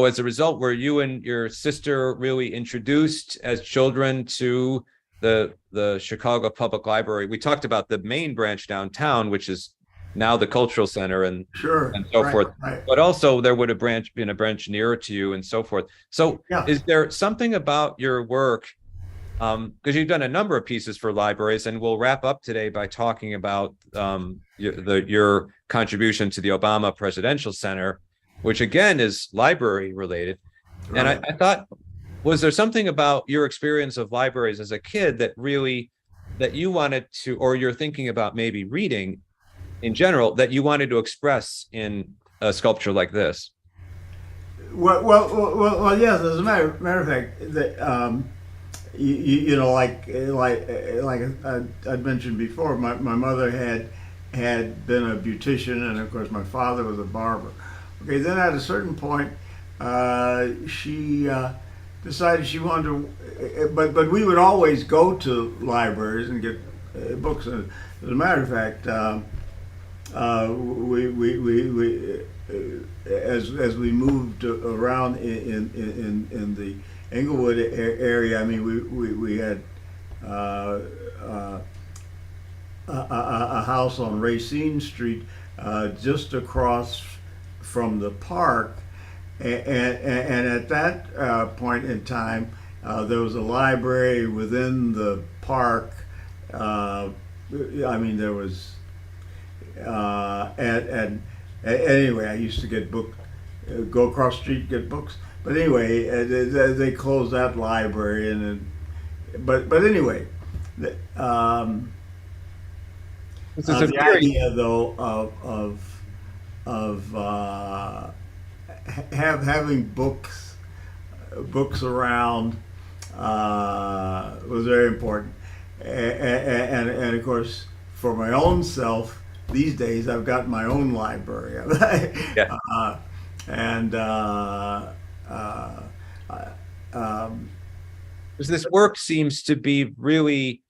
as a result, were you and your sister really introduced as children to the Chicago Public Library? We talked about the main branch downtown, which is now the Cultural Center and so forth. Right. But also there would have been a branch nearer to you and so forth. So is there something about your work, because you've done a number of pieces for libraries, and we'll wrap up today by talking about your contribution to the Obama Presidential Center, which again is library related. Right. And I thought, was there something about your experience of libraries as a kid that you wanted to, or you're thinking about maybe reading in general, that you wanted to express in a sculpture like this? Well, yes. As a matter of fact, that like I'd mentioned before, my mother had been a beautician, and of course my father was a barber. Okay, then at a certain point, she decided she wanted to, but we would always go to libraries and get books. As a matter of fact, as we moved around in the Englewood area, I mean, we had a house on Racine Street just across from the park, and at that point in time, there was a library within the park. I mean, there was, and anyway, I used to get go across the street and get books. But anyway, they closed that library, but anyway, the idea though of having books around was very important, and of course, for my own self, these days I've got my own library. This work seems to be really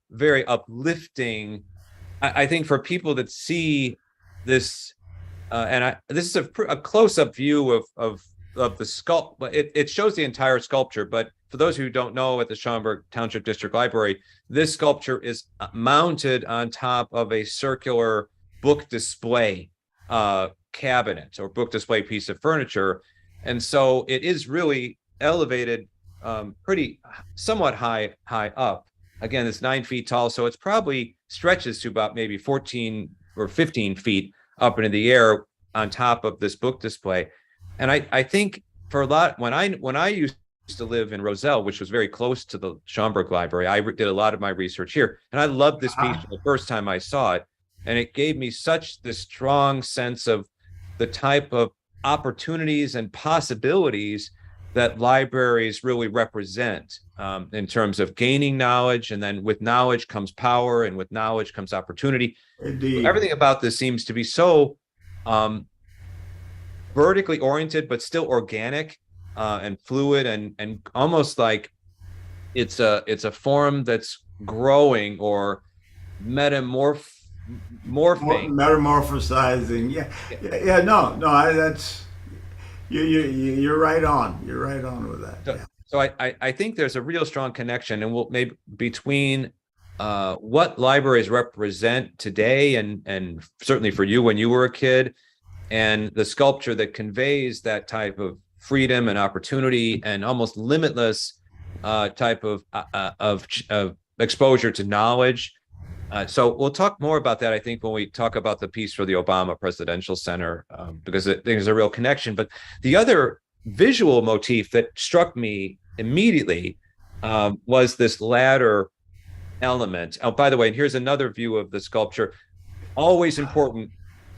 very uplifting. I think for people that see this, this is a close-up view of the sculpt, but it shows the entire sculpture. But for those who don't know, at the Schaumburg Township District Library, this sculpture is mounted on top of a circular book display cabinet or book display piece of furniture, and so it is really elevated, somewhat high up. Again, it's 9 feet tall, so it's probably stretches to about maybe 14 or 15 feet up into the air on top of this book display. And I think for a lot, when I used to live in Roselle, which was very close to the Schaumburg Library, I did a lot of my research here, and I loved this piece the first time I saw it, and it gave me such this strong sense of the type of opportunities and possibilities that libraries really represent in terms of gaining knowledge, and then with knowledge comes power, and with knowledge comes opportunity. Indeed. Everything about this seems to be so vertically oriented, but still organic and fluid, and almost like it's a form that's growing or morphing. Metamorphosizing. Yeah. No. That's you're right on. You're right on with that. So I think there's a real strong connection, and maybe between what libraries represent today, and certainly for you when you were a kid, and the sculpture that conveys that type of freedom and opportunity and almost limitless type of exposure to knowledge. So we'll talk more about that, I think, when we talk about the piece for the Obama Presidential Center, because there's a real connection. But the other visual motif that struck me immediately was this ladder element. Oh, by the way, and here's another view of the sculpture. Always important,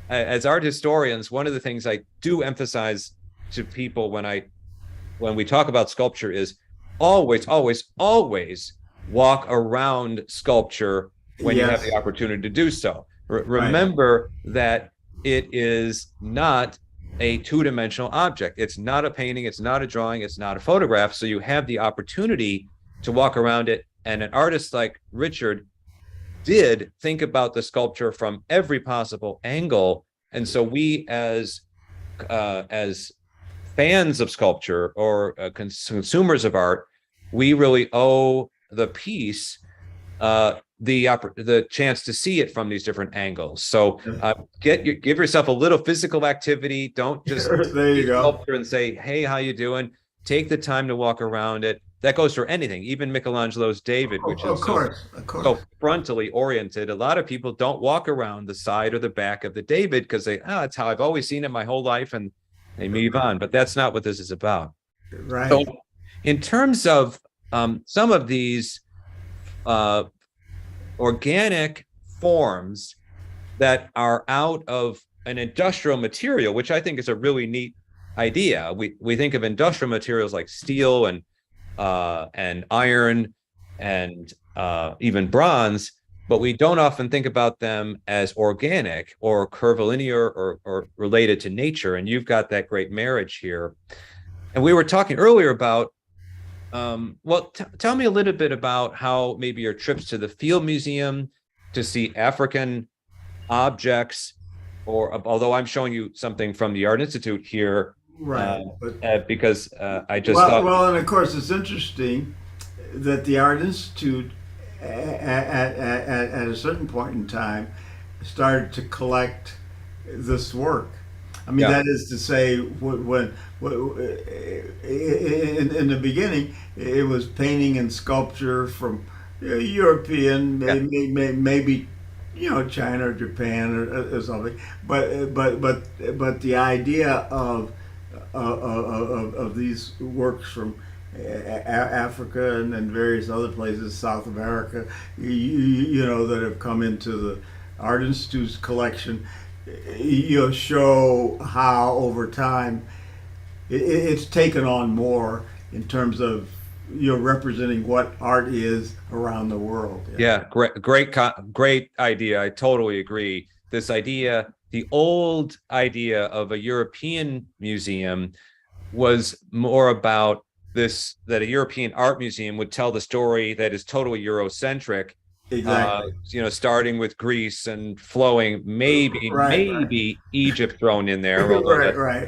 as art historians, one of the things I do emphasize to people when we talk about sculpture is always walk around sculpture when you have the opportunity to do so. Remember that it is not a two-dimensional object. It's not a painting, it's not a drawing, it's not a photograph. So you have the opportunity to walk around it. And an artist like Richard did think about the sculpture from every possible angle. And so we as fans of sculpture or consumers of art, we really owe the piece the chance to see it from these different angles. So give yourself a little physical activity. Don't just there you go and say, hey, how you doing? Take the time to walk around it. That goes for anything, even Michelangelo's David, which is so frontally oriented. A lot of people don't walk around the side or the back of the David because that's how I've always seen it my whole life, and they move on. But that's not what this is about. Right. So in terms of some of these organic forms that are out of an industrial material, which I think is a really neat idea. We think of industrial materials like steel and iron and even bronze, but we don't often think about them as organic or curvilinear or related to nature. And you've got that great marriage here. And we were talking earlier about tell me a little bit about how maybe your trips to the Field Museum to see African objects, or although I'm showing you something from the Art Institute here, because I just thought. Well, and of course, it's interesting that the Art Institute, at a certain point in time, started to collect this work. I mean, that is to say, when in the beginning, it was painting and sculpture from European, maybe China or Japan or something. But the idea of these works from Africa and various other places, South America, that have come into the Art Institute's collection. Show how over time it's taken on more in terms of representing what art is around the world. Great idea. I totally agree. This idea, the old idea of a European museum was more about this, that a European art museum would tell the story that is totally Eurocentric. Exactly. Starting with Greece and flowing, maybe Egypt thrown in there.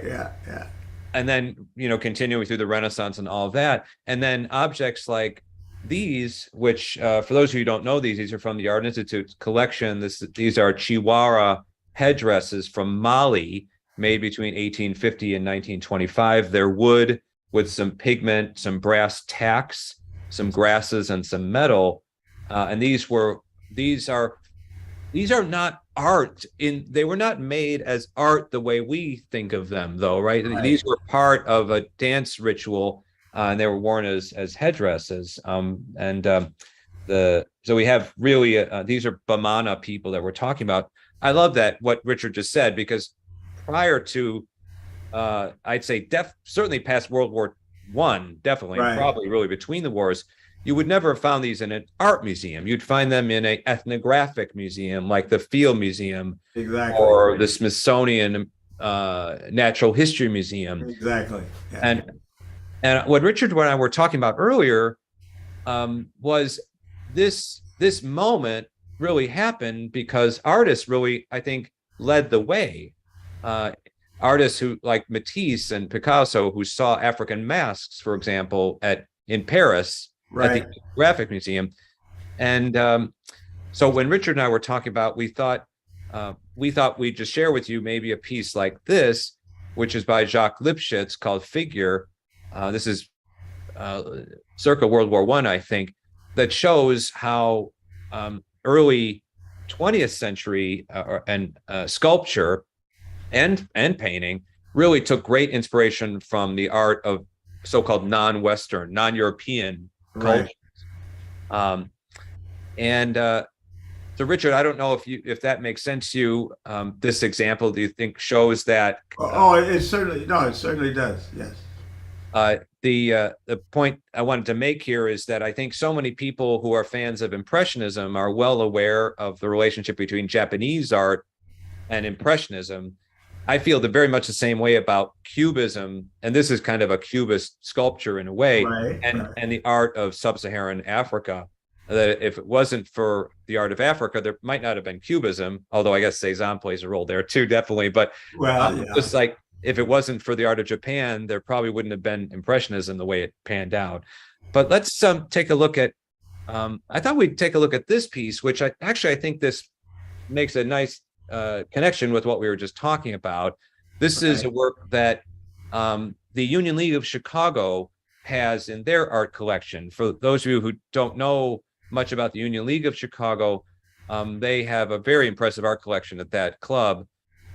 Yeah. And then, continuing through the Renaissance and all of that. And then objects like these, which for those who don't know, these are from the Art Institute's collection. These are Chiwara headdresses from Mali, made between 1850 and 1925. They're wood with some pigment, some brass tacks, some grasses, and some metal. And these are not art. They were not made as art the way we think of them, though, right? These were part of a dance ritual, and they were worn as headdresses. So we have really these are Bamana people that we're talking about. I love that what Richard just said, because prior to I'd say certainly past World War definitely, and Right. probably really between the wars, you would never have found these in an art museum. You'd find them in an ethnographic museum like the Field Museum Exactly. or the Smithsonian Natural History Museum. Exactly. Yeah. And what Richard and I were talking about earlier was this moment really happened because artists really, I think, led the way. Artists who like Matisse and Picasso, who saw African masks, for example, in Paris at the Graphic Museum. And so when Richard and I were talking about, we thought we'd just share with you maybe a piece like this, which is by Jacques Lipchitz called Figure. This is circa World War I, I think, that shows how early 20th century sculpture and painting really took great inspiration from the art of so-called non-Western, non-European cultures. So Richard, I don't know if that makes sense to you. This example, do you think shows that? It certainly does. Yes. The point I wanted to make here is that I think so many people who are fans of Impressionism are well aware of the relationship between Japanese art and Impressionism. I feel very much the same way about Cubism, and this is kind of a Cubist sculpture in a way, and the art of sub-Saharan Africa. That if it wasn't for the art of Africa, there might not have been Cubism, although I guess Cezanne plays a role there too, definitely. But just like if it wasn't for the art of Japan, there probably wouldn't have been Impressionism the way it panned out. But let's take a look at, I thought we'd take a look at this piece, which I think this makes a nice connection with what we were just talking about. This is a work that the Union League of Chicago has in their art collection. For those of you who don't know much about the Union League of Chicago, they have a very impressive art collection at that club,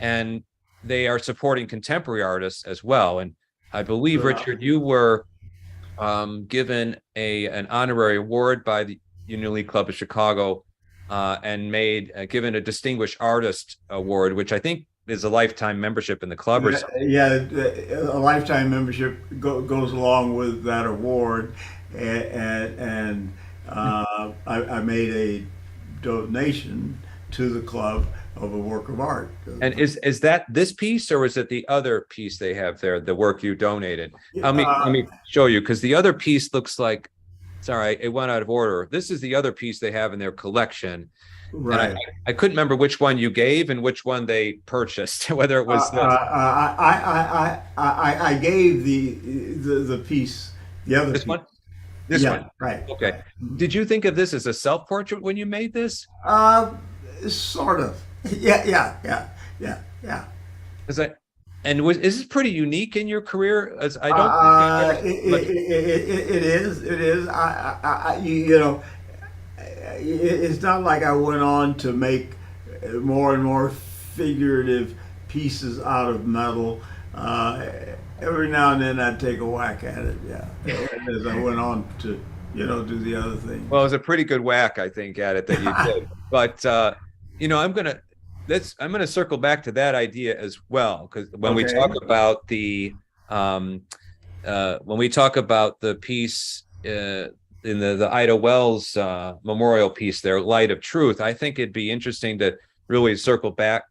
and they are supporting contemporary artists as well. And I believe, Richard, you were given an honorary award by the Union League Club of Chicago and given a Distinguished Artist Award, which I think is a lifetime membership in the club. A lifetime membership goes along with that award, and I made a donation to the club of a work of art. And is that this piece, or is it the other piece they have there, the work you donated? Let me show you, because the other piece looks like, sorry, it went out of order. This is the other piece they have in their collection. Right. And I couldn't remember which one you gave and which one they purchased, whether it was I gave the piece, the other this piece. one. This one, right? Okay. Did you think of this as a self-portrait when you made this? Sort of. Yeah. Is this pretty unique in your career? As I don't. It is. It's not like I went on to make more and more figurative pieces out of metal. Every now and then I'd take a whack at it, as I went on to, do the other thing. Well, it was a pretty good whack, I think, at it that you did. But I'm gonna circle back to that idea as well, because when we talk about the piece in the Ida Wells memorial piece there, Light of Truth, I think it'd be interesting to really circle back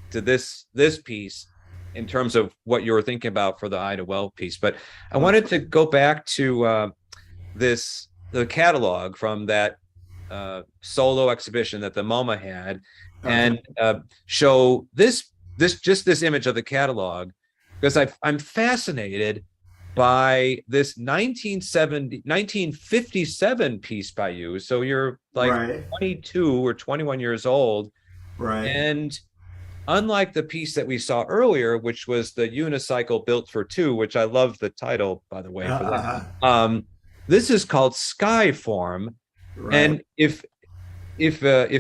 to this piece in terms of what you were thinking about for the Ida Wells piece. But I wanted to go back to the catalog from that solo exhibition that the MoMA had, and show this image of the catalog, because I'm fascinated by this 1957 piece by you. So you're like 22 or 21 years old. Right. And unlike the piece that we saw earlier, which was the unicycle built for two, which I love the title, by the way, for that. This is called Skyform. Right. And if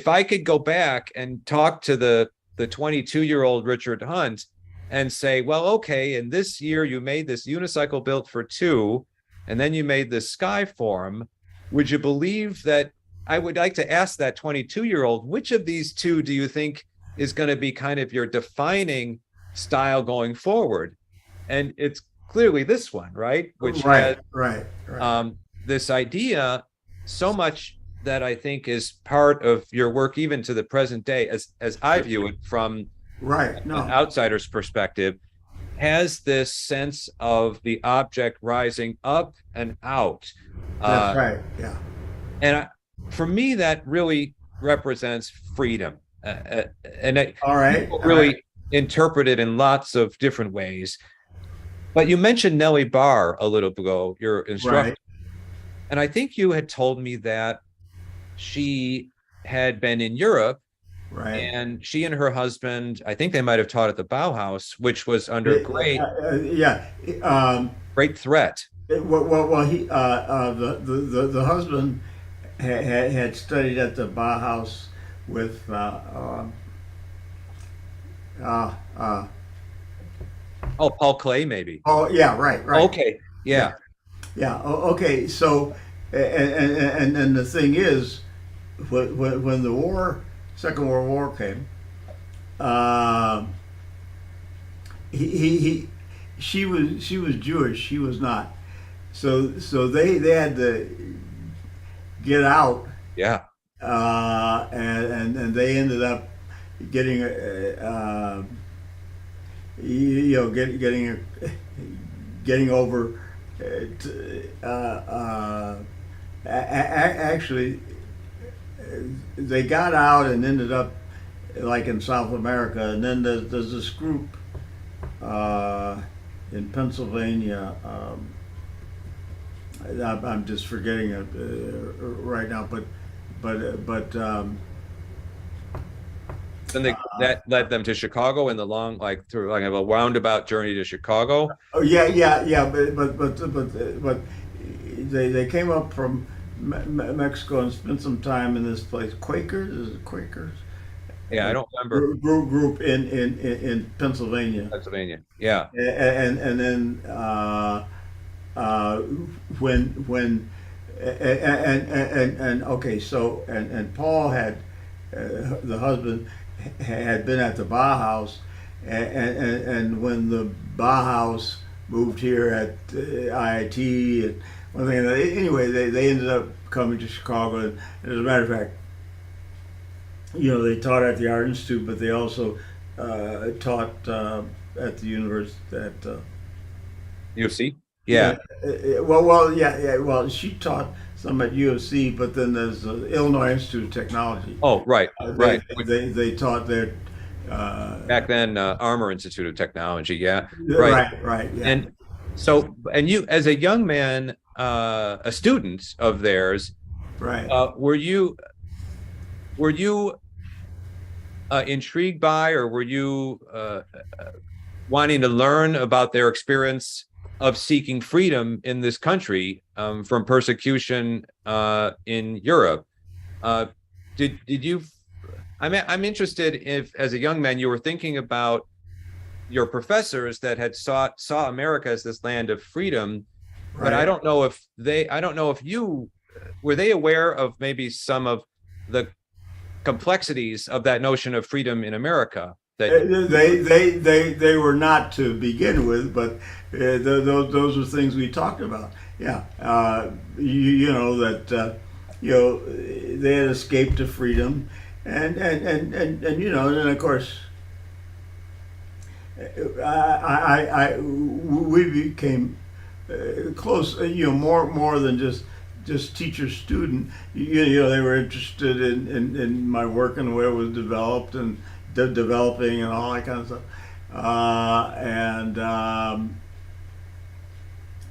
I could go back and talk to the 22-year-old Richard Hunt and say, well, okay, in this year you made this unicycle built for two, and then you made this Skyform, would you believe that I would like to ask that 22-year-old, which of these two do you think is going to be kind of your defining style going forward? And it's clearly this one, right? Which right, has right, right, this idea so much that I think is part of your work, even to the present day, as I view it from right. an No, outsider's perspective, has this sense of the object rising up and out. that's Uh, right. Yeah. and for me, that really represents freedom. And All right, people all right. really interpret it in lots of different ways. But you mentioned Nellie Barr a little ago, your instructor. Right, And I think you had told me that she had been in Europe right. and she and her husband, I think they might have taught at the Bauhaus, which was under Yeah. great threat. Well, the husband had studied at the Bauhaus with uh, uh, Oh, Paul Klee, maybe. oh yeah, right, right. Okay. Yeah, Yeah. yeah. Okay, so and the thing is, when the Second World War came, uh, he she was Jewish, he was not. So they had to get out, Yeah. and they ended up getting getting over. Actually, they got out and ended up like in South America, and then there's this group in Pennsylvania. I'm just forgetting it right now, but Then that led them to Chicago in the long, like through like a roundabout journey to Chicago. oh yeah, but they came up from Mexico and spent some time in this place. Quakers, is it Quakers? Yeah, I don't remember Group in Pennsylvania, Pennsylvania. Yeah. and then uh, when and okay, so and Paul had the husband had been at the Bauhaus, and when the Bauhaus moved here at IIT and one thing, anyway, they ended up coming to Chicago, and as a matter of fact, they taught at the Art Institute, but they also taught at the university at U of C. Yeah. Well, she taught some at U of C, but then there's the Illinois Institute of Technology. Oh, right, right. They taught there. Back then, Armour Institute of Technology. Yeah, right. Right, yeah. And so, and you, as a young man, a student of theirs, Right. were you intrigued by, or were you wanting to learn about their experience of seeking freedom in this country from persecution in Europe? Did you? I'm interested if, as a young man, you were thinking about your professors that had saw America as this land of freedom, but Right. I don't know if you were they aware of maybe some of the complexities of that notion of freedom in America. They were not to begin with, but those are things we talked about. Yeah, you know that they had escaped to freedom, and and then of course we became close. More than just teacher student. They were interested in my work and the way it was developed and developing and all that kind of stuff.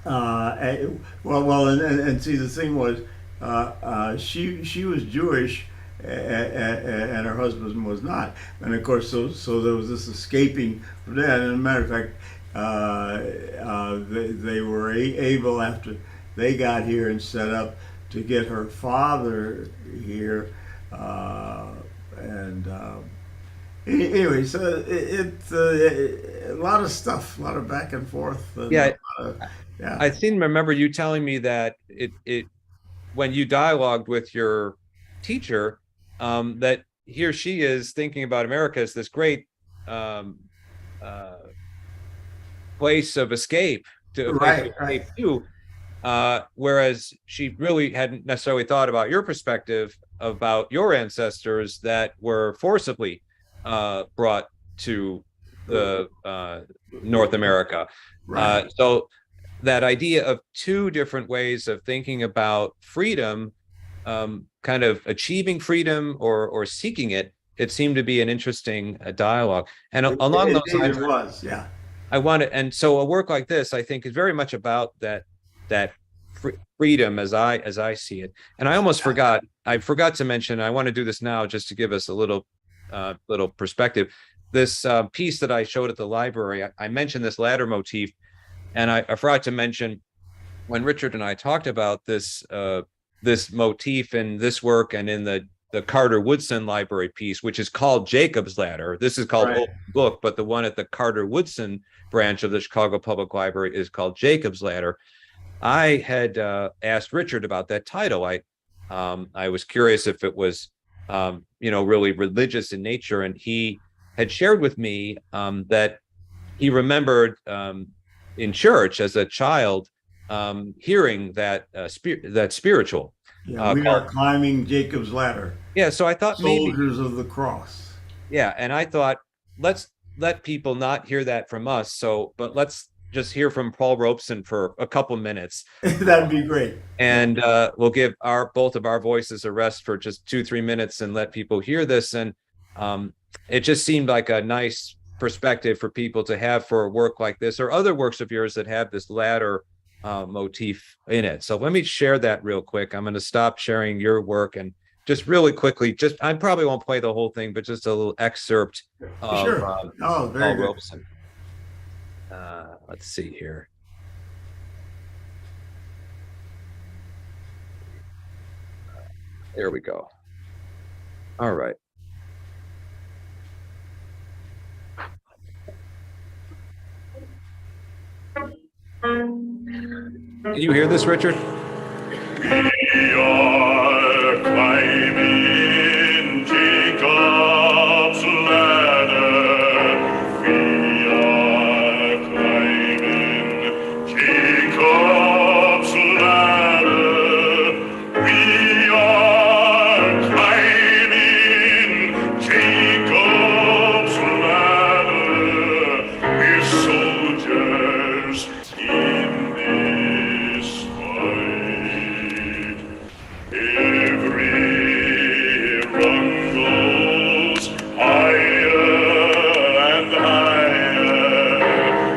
And see, the thing was, she was Jewish, and her husband was not, and of course, so there was this escaping from that. And as a matter of fact, they were able, after they got here and set up, to get her father here, and anyway, so it's a lot of stuff, a lot of back and forth. And Yeah, yeah. I seem to remember you telling me that it when you dialogued with your teacher, that he or she is thinking about America as this great place of escape to Right, shape you. Whereas she really hadn't necessarily thought about your perspective about your ancestors that were forcibly brought to the North America. right. So that idea of two different ways of thinking about freedom, kind of achieving freedom or seeking it, it seemed to be an interesting dialogue. And along those lines, It was, yeah. I want to, and so a work like this, I think, is very much about that freedom as I see it. And I almost forgot, I forgot to mention, I want to do this now just to give us a little perspective. This piece that I showed at the library, I mentioned this ladder motif, and I forgot to mention when Richard and I talked about this this motif in this work and in the Carter Woodson Library piece, which is called Jacob's Ladder. This is called Open Book, but the one at the Carter Woodson branch of the Chicago Public Library is called Jacob's Ladder. I had asked Richard about that title. I was curious if it was, really religious in nature, and he had shared with me that he remembered in church as a child hearing that spiritual. Yeah, we are climbing Jacob's ladder. Yeah, so I thought soldiers of the cross. Yeah, and I thought let's let people not hear that from us. But let's just hear from Paul Robeson for a couple minutes. That'd be great. And we'll give both of our voices a rest for just 2-3 minutes and let people hear this. And it just seemed like a nice perspective for people to have for a work like this or other works of yours that have this ladder motif in it. So let me share that real quick. I'm going to stop sharing your work and just really quickly, I probably won't play the whole thing, but just a little excerpt of very Paul good. Robeson. Let's see here. There we go. All right. Can you hear this, Richard? We are climbing Jacob's ladder. We are climbing Jacob's ladder. We are climbing Jacob's ladder. We're soldiers in this fight. Every rung goes higher and higher.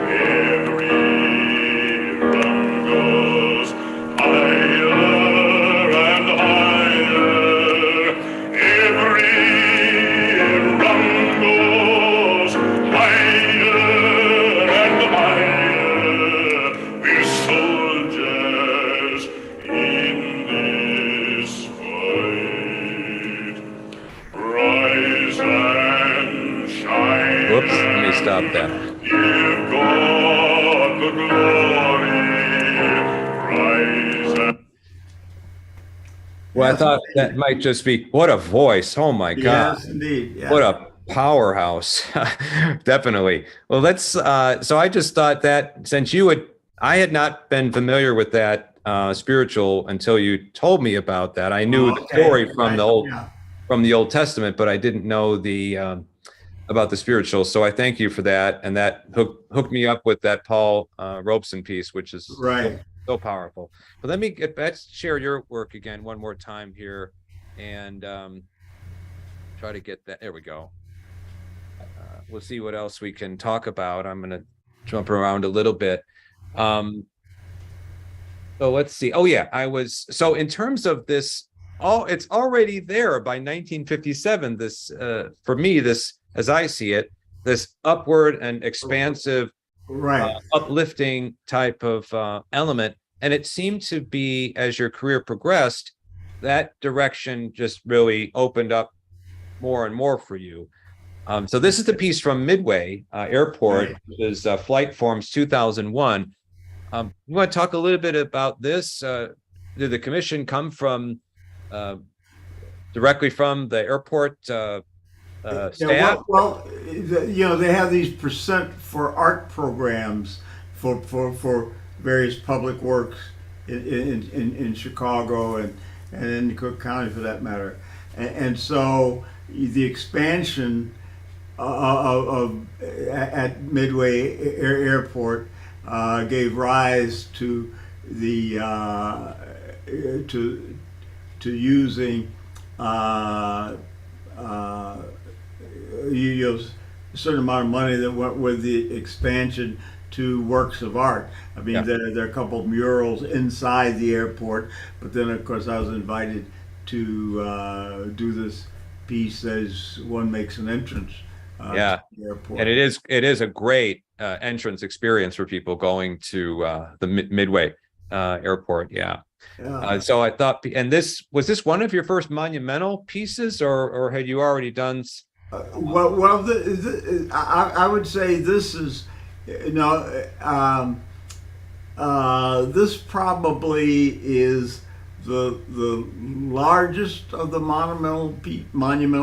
Every rung goes higher and higher. Every rung goes higher and higher. We're soldiers in this fight. Rise and shine. Whoops, let me stop that. Give God the glory. Rise and Well, I thought that might just be, what a voice. Oh my God. Yes, indeed. Yeah. What a powerhouse. Definitely. Well, so I just thought that since I had not been familiar with that spiritual until you told me about that. I knew the story from the Old Testament, but I didn't know about the spiritual. So I thank you for that. And that hooked me up with that Paul Robeson piece, which is Right. so powerful. But let's share your work again one more time here and try to get that. There we go. We'll see what else we can talk about. I'm going to jump around a little bit. So let's see. Oh yeah, so in terms of this, it's already there by 1957. This, for me, this, as I see it, this upward and expansive, uplifting type of element. And it seemed to be, as your career progressed, that direction just really opened up more and more for you. So this is the piece from Midway Airport, which is Flight Forms 2001. You want to talk a little bit about this? Did the commission come from directly from the airport staff? They have these percent for art programs for various public works in Chicago and in Cook County for that matter. And so the expansion at Midway Airport gave rise to the to using a certain amount of money that went with the expansion to works of art. I mean, Yeah. there are a couple of murals inside the airport, but then of course I was invited to do this piece as one makes an entrance Yeah. to the airport. And it is a great entrance experience for people going to the Midway airport. Yeah. Yeah. So I thought, and was this one of your first monumental pieces, or had you already done? I would say this is, this probably is the largest of the monumental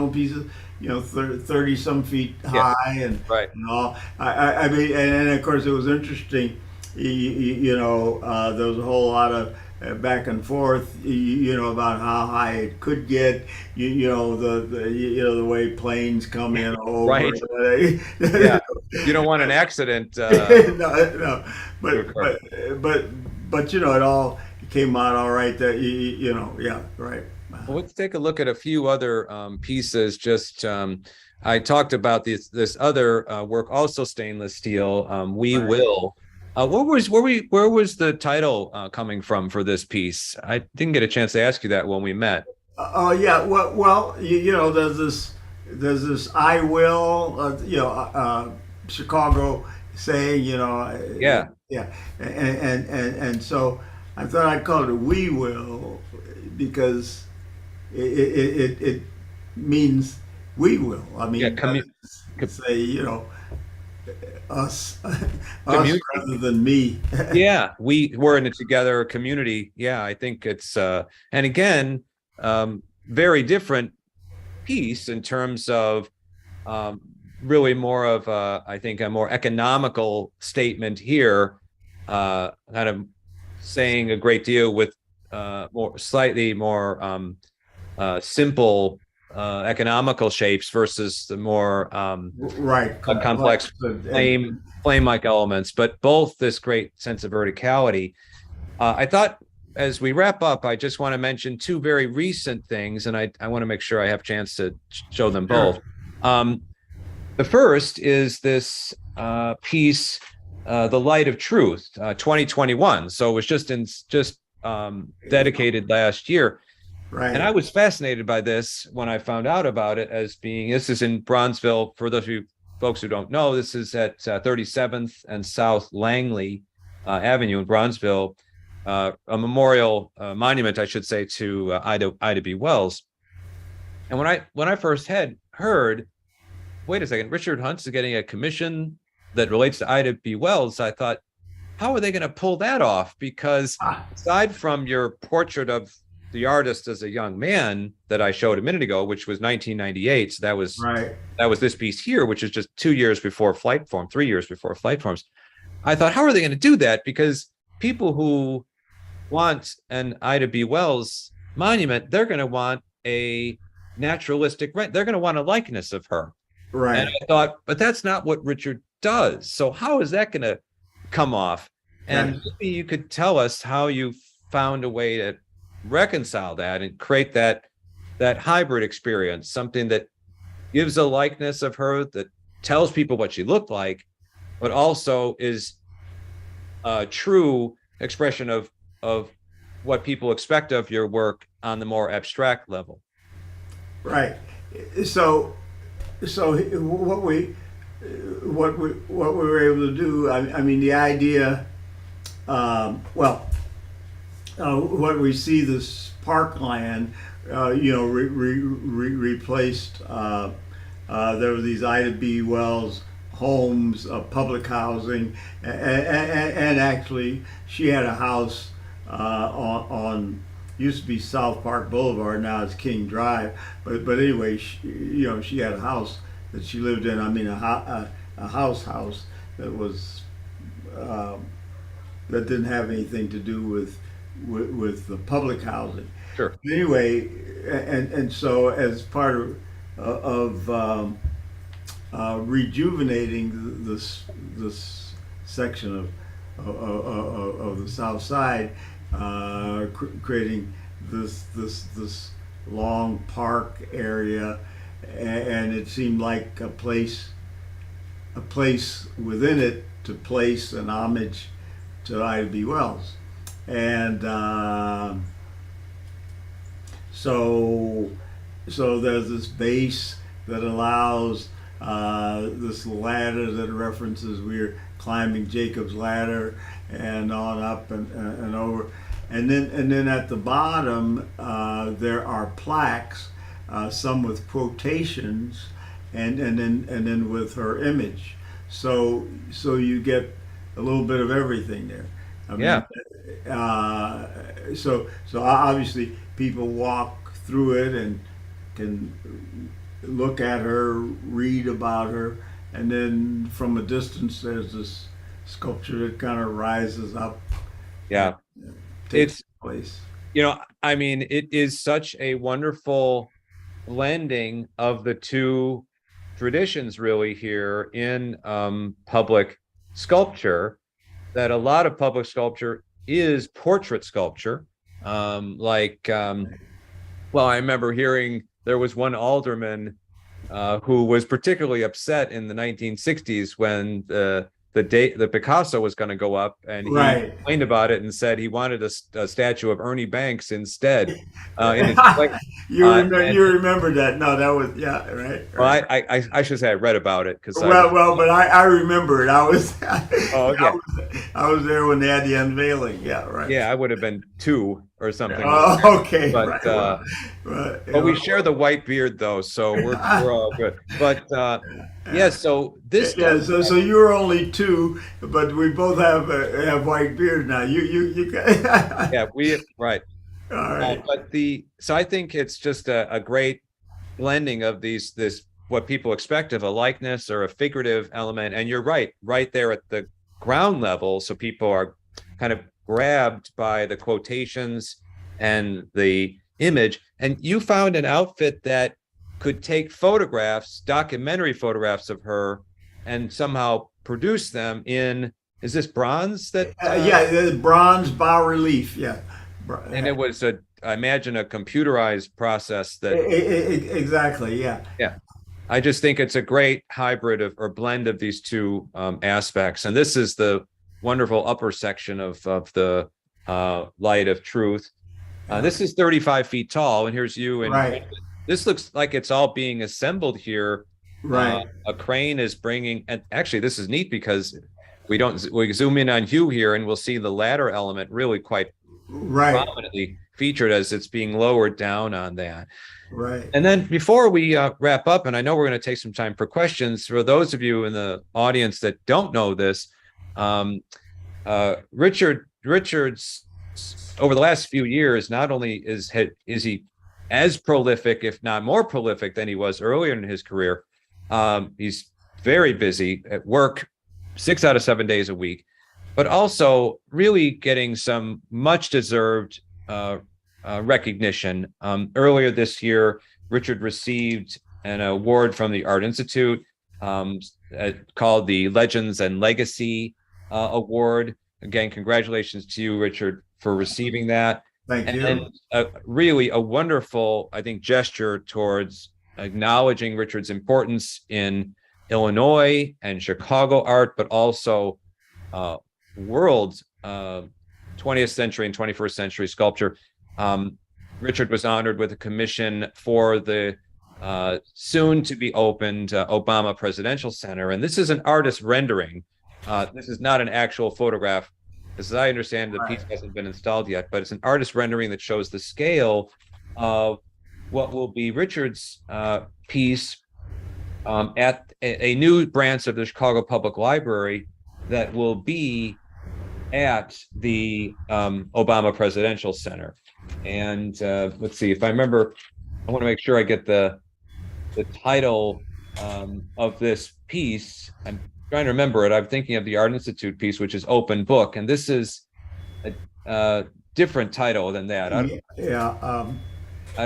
pieces. 30 some feet high, and Right. all. I mean, and of course it was interesting. There was a whole lot of back and forth, about how high it could get, the way planes come in over. Right. Yeah. You don't want an accident. No, but occur. it all came out all right. That yeah, right. Well, let's take a look at a few other pieces. Just I talked about this other work, also stainless steel. We Right. Will. Where was the title coming from for this piece? I didn't get a chance to ask you that when we met. Yeah. Well, there's this I will, Chicago saying, Yeah. yeah, and so I thought I'd call it We Will because it means we will. I mean, Yeah, say us, Community. rather than me. Yeah, we're in it together, community. Yeah, I think it's and again, very different piece in terms of really more of I think a more economical statement here, kind of saying a great deal with slightly more simple economical shapes versus the more Right, complex flame-like elements, but both this great sense of verticality. I thought as we wrap up, I just want to mention two very recent things, and I want to make sure I have a chance to show them both. The first is this piece, The Light of Truth, 2021. So it was just dedicated last year. Right. And I was fascinated by this when I found out about it this is in Bronzeville. For those of you folks who don't know, this is at 37th and South Langley Avenue in Bronzeville, a memorial monument, I should say, to Ida B. Wells. And when I first had heard, wait a second, Richard Hunt's getting a commission that relates to Ida B. Wells, I thought, how are they going to pull that off? Because aside from your portrait of the artist as a young man that I showed a minute ago, which was 1998. So that was right. That was this piece here, which is just 2 years before Flight Form, 3 years before Flight Forms. I thought, how are they going to do that? Because people who want an Ida B. Wells monument, they're going to want a naturalistic, they're going to want a likeness of her. Right. And I thought, but that's not what Richard does. So how is that going to come off? And maybe you could tell us how you found a way to reconcile that and create that hybrid experience, something that gives a likeness of her, that tells people what she looked like, but also is a true expression of what people expect of your work on the more abstract level. Right. So what we were able to do, I mean, the idea, what we see, this parkland, replaced. There were these Ida B. Wells homes, public housing, and actually she had a house on used to be South Park Boulevard, now it's King Drive. But anyway, she had a house that she lived in. I mean, a house that was that didn't have anything to do with the public housing. Sure. Anyway, and so as part of rejuvenating this section of the South Side, creating this long park area, and it seemed like a place within it to place an homage to Ida B. Wells, and so there's this base that allows this ladder that references we're climbing Jacob's ladder and on up and over, and then at the bottom there are plaques, some with quotations, and then with her image. So you get a little bit of everything there. I mean, so obviously people walk through it and can look at her, read about her, and then from a distance there's this sculpture that kind of rises up. Yeah, Takes place. I mean, it is such a wonderful blending of the two traditions really here in public sculpture, that a lot of public sculpture is portrait sculpture. Well, I remember hearing there was one alderman who was particularly upset in the 1960s when the Picasso was going to go up, and he complained about it and said he wanted a statue of Ernie Banks instead. You remember that? No, that was right. Well, I should say I read about it because but I remember it. I was I was there when they had the unveiling. Yeah, right. Yeah, I would have been 2 or something. Oh, okay. But but we share the white beard though, so we're all good. But so this so you were only 2, but we both have white beard now. You yeah, right. All right. So I think it's just a great blending of this what people expect of a likeness or a figurative element, and you're right there at the ground level, so people are kind of grabbed by the quotations and the image. And you found an outfit that could take documentary photographs of her, and somehow produce them in, is this bronze that? Bronze bas relief. Yeah. And it was I imagine a computerized process that. Exactly. Yeah. Yeah. I just think it's a great hybrid or blend of these two aspects. And this is the wonderful upper section of the Light of Truth. This is 35 feet tall, and here's you. And this looks like it's all being assembled here. Right. A crane is bringing, and actually this is neat because we zoom in on Hugh here, and we'll see the ladder element really quite prominently featured as it's being lowered down on that. Right. And then before we wrap up, and I know we're going to take some time for questions, for those of you in the audience that don't know this, Richard's over the last few years, not only is he as prolific, if not more prolific than he was earlier in his career, he's very busy at work 6 out of 7 days a week, but also really getting some much deserved recognition. Earlier this year, Richard received an award from the Art Institute called the Legends and Legacy Award. Again, congratulations to you, Richard, for receiving that. Thank you. And really a wonderful, I think, gesture towards acknowledging Richard's importance in Illinois and Chicago art, but also world 20th century and 21st century sculpture. Richard was honored with a commission for the soon to be opened Obama Presidential Center. And this is an artist rendering. This is not an actual photograph. As I understand, the piece hasn't been installed yet, but it's an artist rendering that shows the scale of what will be Richard's piece at a new branch of the Chicago Public Library that will be at the Obama Presidential Center. And let's see, if I remember, I want to make sure I get the title of this piece. I'm trying to remember it. I'm thinking of the Art Institute piece, which is Open Book, and this is a different title than that. I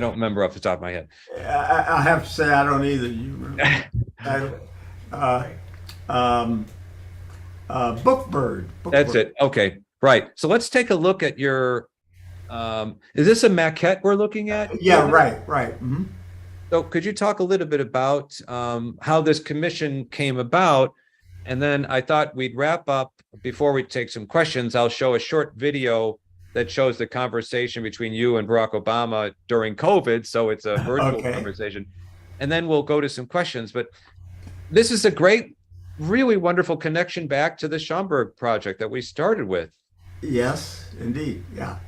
don't remember off the top of my head. I have to say I don't either. You remember? Bookbird. That's it. Okay, right. So let's take a look at your. Is this a maquette we're looking at? Yeah, right. Mm-hmm. So could you talk a little bit about how this commission came about? And then I thought we'd wrap up before we take some questions. I'll show a short video that shows the conversation between you and Barack Obama during COVID. So it's a virtual conversation. And then we'll go to some questions. But this is a great, really wonderful connection back to the Schaumburg project that we started with. Yes, indeed. Yeah.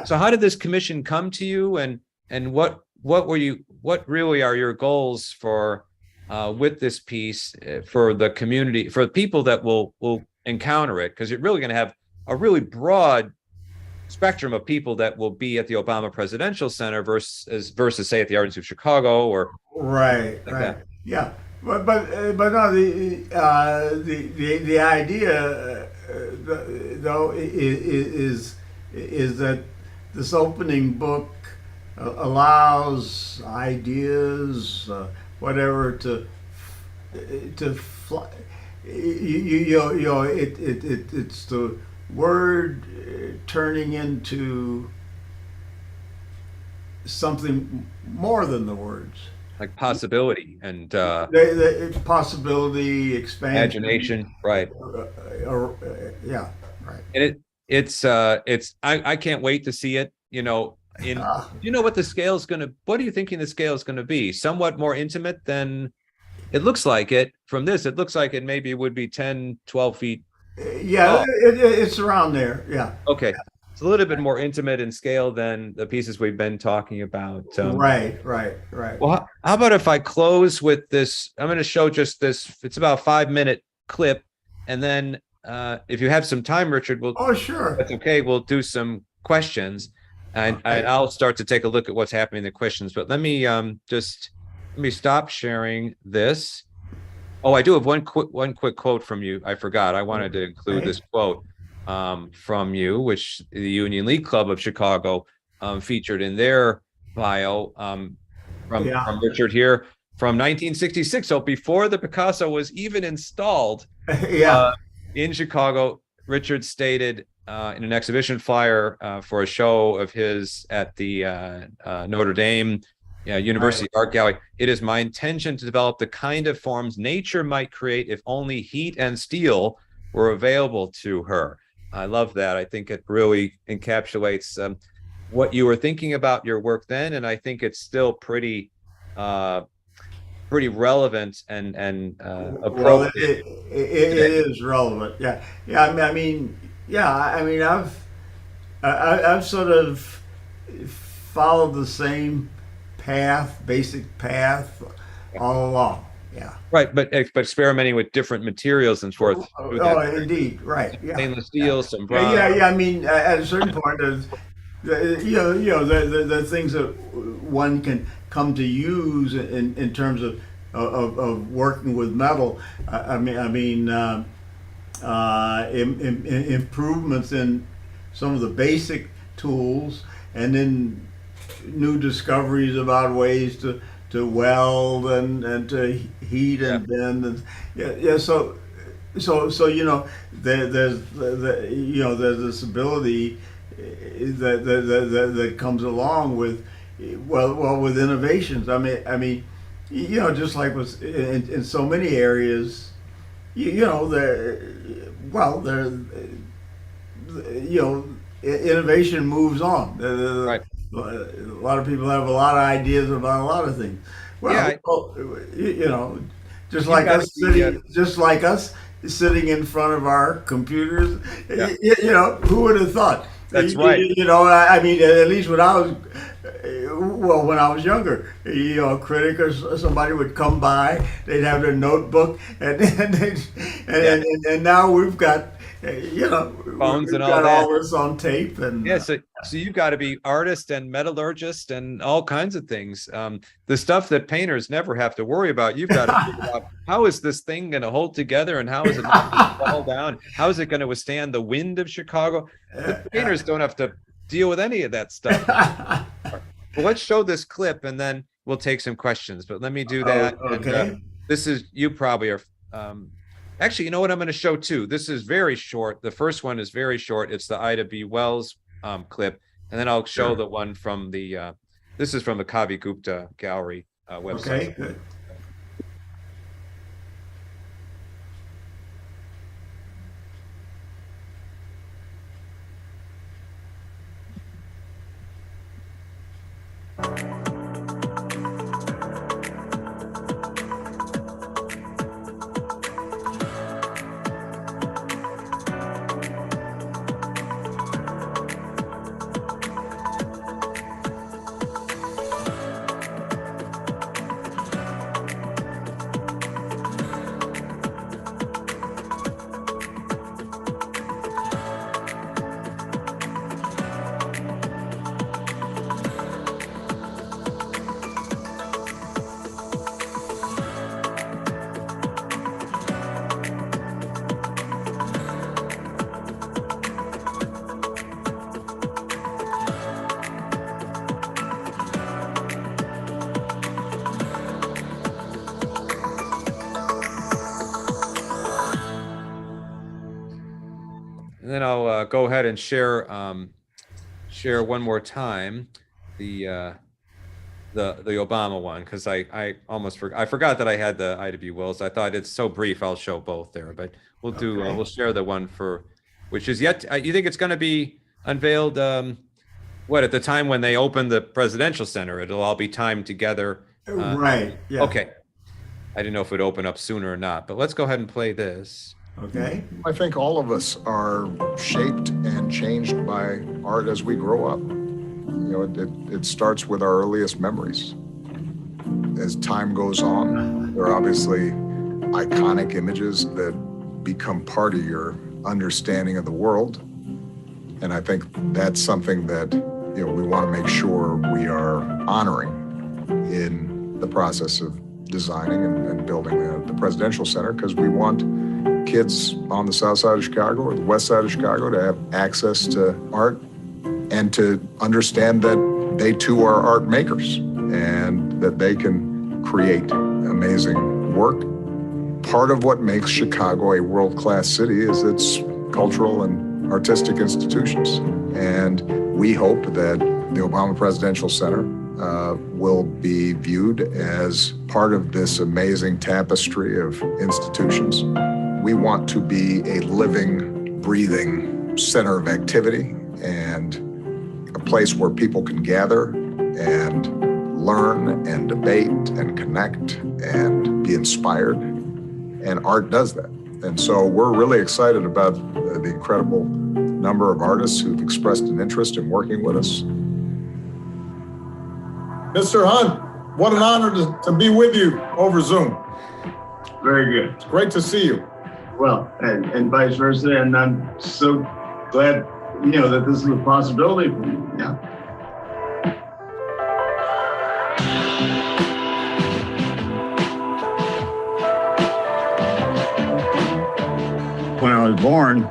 So how did this commission come to you, and what really are your goals for with this piece for the community, for the people that will encounter it? Because you're really going to have a really broad spectrum of people that will be at the Obama Presidential Center versus say at the Art Institute of Chicago or right. Yeah. But no, the idea though is that this opening book allows ideas, whatever, to fly. It's the word turning into something more than the words. Like possibility and the possibility, expansion, imagination, right? Yeah, right. And it's I can't wait to see it. You know, what the scale is going to. What are you thinking the scale is going to be? Somewhat more intimate than it looks like it from this. It looks like it maybe would be 10, 12 feet. Yeah, it's around there. Yeah. Okay. It's a little bit more intimate in scale than the pieces we've been talking about. Right. Well, how about if I close with this? I'm going to show just this. It's about a 5-minute clip, and then if you have some time, Richard, we'll. Oh, sure. That's okay. We'll do some questions, and I'll start to take a look at what's happening in the questions. But let me stop sharing this. Oh, I do have one quick quote from you. I forgot. I wanted to include this quote from you, which the Union League Club of Chicago featured in their bio from Richard here from 1966. So before the Picasso was even installed in Chicago, Richard stated in an exhibition flyer for a show of his at the Notre Dame University Art Gallery, "It is my intention to develop the kind of forms nature might create if only heat and steel were available to her." I love that. I think it really encapsulates what you were thinking about your work then, and I think it's still pretty relevant and appropriate. Well, it is relevant. I've sort of followed the same basic path all along. Yeah. Right, but experimenting with different materials and forth. Indeed, right. Yeah. Stainless steel, some bronze. Yeah. I mean, at a certain point, the things that one can come to use in terms of working with metal. Improvements in some of the basic tools, and then new discoveries about ways to weld and to heat and bend and so there's this ability that comes along with with innovations. I mean just like was in so many areas, innovation moves on. Right. A lot of people have a lot of ideas about a lot of things. Just like us sitting in front of our computers. Who would have thought? That's right. I mean, at least when I was younger, a critic or somebody would come by, they'd have their notebook, and now we've got You know, Phones we've and all got that. all this on tape, and Yeah, so you've got to be artist and metallurgist and all kinds of things. The stuff that painters never have to worry about, you've got to figure out how is this thing going to hold together and how is it not going to fall down? How is it going to withstand the wind of Chicago? The painters don't have to deal with any of that stuff. Well, let's show this clip and then we'll take some questions. But let me do that. Okay. And, this is, you probably are. Actually, you know what? I'm going to show two. This is very short. The first one is very short. It's the Ida B. Wells clip. And then I'll show the one from the, this is from the Kavi Gupta Gallery website. Okay, good. And then I'll go ahead and share one more time the Obama one, because I almost forgot. I forgot that I had the Ida B. Wells. I thought it's so brief. I'll show both there, but we'll do we'll share the one for which is yet. You think it's going to be unveiled? What, at the time when they open the presidential center? It'll all be timed together. Right. Yeah. Okay. I didn't know if it would open up sooner or not, but let's go ahead and play this. Okay. I think all of us are shaped and changed by art as we grow up. You know, it starts with our earliest memories. As time goes on, there are obviously iconic images that become part of your understanding of the world. And I think that's something that, you know, we want to make sure we are honoring in the process of designing and building the presidential center, because we want kids on the south side of Chicago or the west side of Chicago to have access to art and to understand that they too are art makers and that they can create amazing work. Part of what makes Chicago a world-class city is its cultural and artistic institutions. And we hope that the Obama Presidential Center will be viewed as part of this amazing tapestry of institutions. We want to be a living, breathing center of activity and a place where people can gather and learn and debate and connect and be inspired. And art does that. And so we're really excited about the incredible number of artists who've expressed an interest in working with us. Mr. Hunt, what an honor to be with you over Zoom. Very good. It's great to see you. Well, and vice versa. And I'm so glad, you know, that this is a possibility for me. Yeah. When I was born,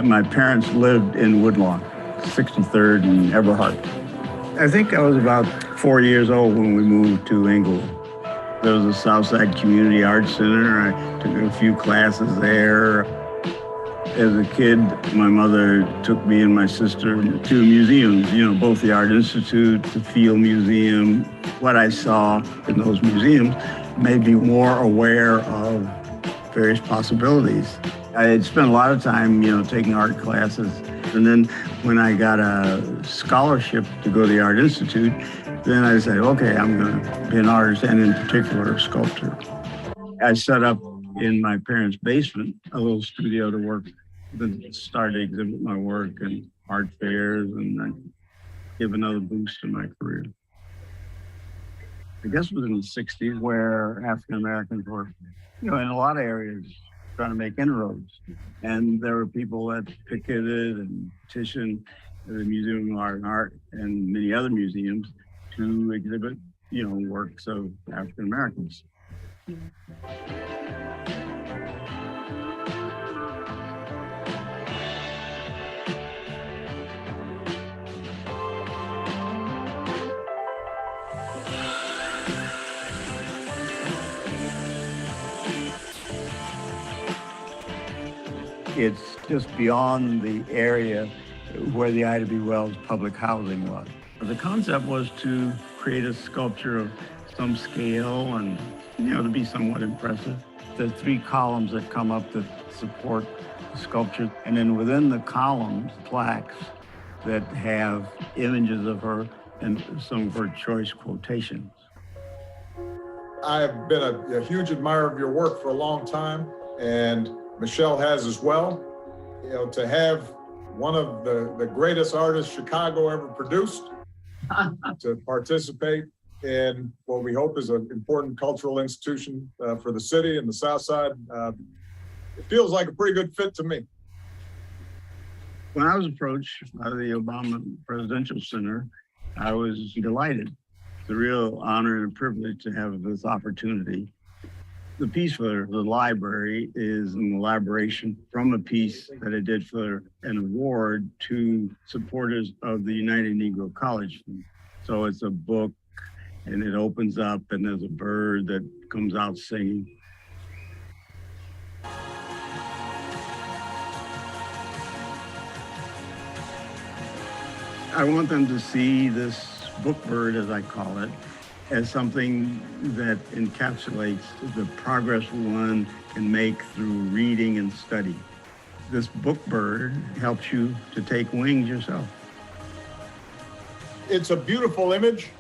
my parents lived in Woodlawn, 63rd and Everhart. I think I was about 4 years old when we moved to Inglewood. There was a Southside Community Arts Center. I took a few classes there. As a kid, my mother took me and my sister to museums, you know, both the Art Institute, the Field Museum. What I saw in those museums made me more aware of various possibilities. I had spent a lot of time, you know, taking art classes. And then when I got a scholarship to go to the Art Institute, then I said, okay, I'm going to be an artist, and in particular, a sculptor. I set up in my parents' basement a little studio to work, then started to exhibit my work in art fairs, and then give another boost to my career. I guess it was in the 60s where African Americans were, you know, in a lot of areas trying to make inroads. And there were people that picketed and petitioned the Museum of Art and Art and many other museums to exhibit, works of African Americans. It's just beyond the area where the Ida B. Wells public housing was. The concept was to create a sculpture of some scale and, to be somewhat impressive. There's 3 columns that come up that support the sculpture. And then within the columns, plaques that have images of her and some of her choice quotations. I've been a huge admirer of your work for a long time, and Michelle has as well. To have one of the greatest artists Chicago ever produced to participate in what we hope is an important cultural institution for the city and the South Side, it feels like a pretty good fit to me. When I was approached by the Obama Presidential Center, I was delighted. It's a real honor and a privilege to have this opportunity. The piece for the library is an elaboration from a piece that I did for an award to supporters of the United Negro College Fund. So it's a book, and it opens up, and there's a bird that comes out singing. I want them to see this book bird, as I call it, as something that encapsulates the progress one can make through reading and study. This book bird helps you to take wings yourself. It's a beautiful image.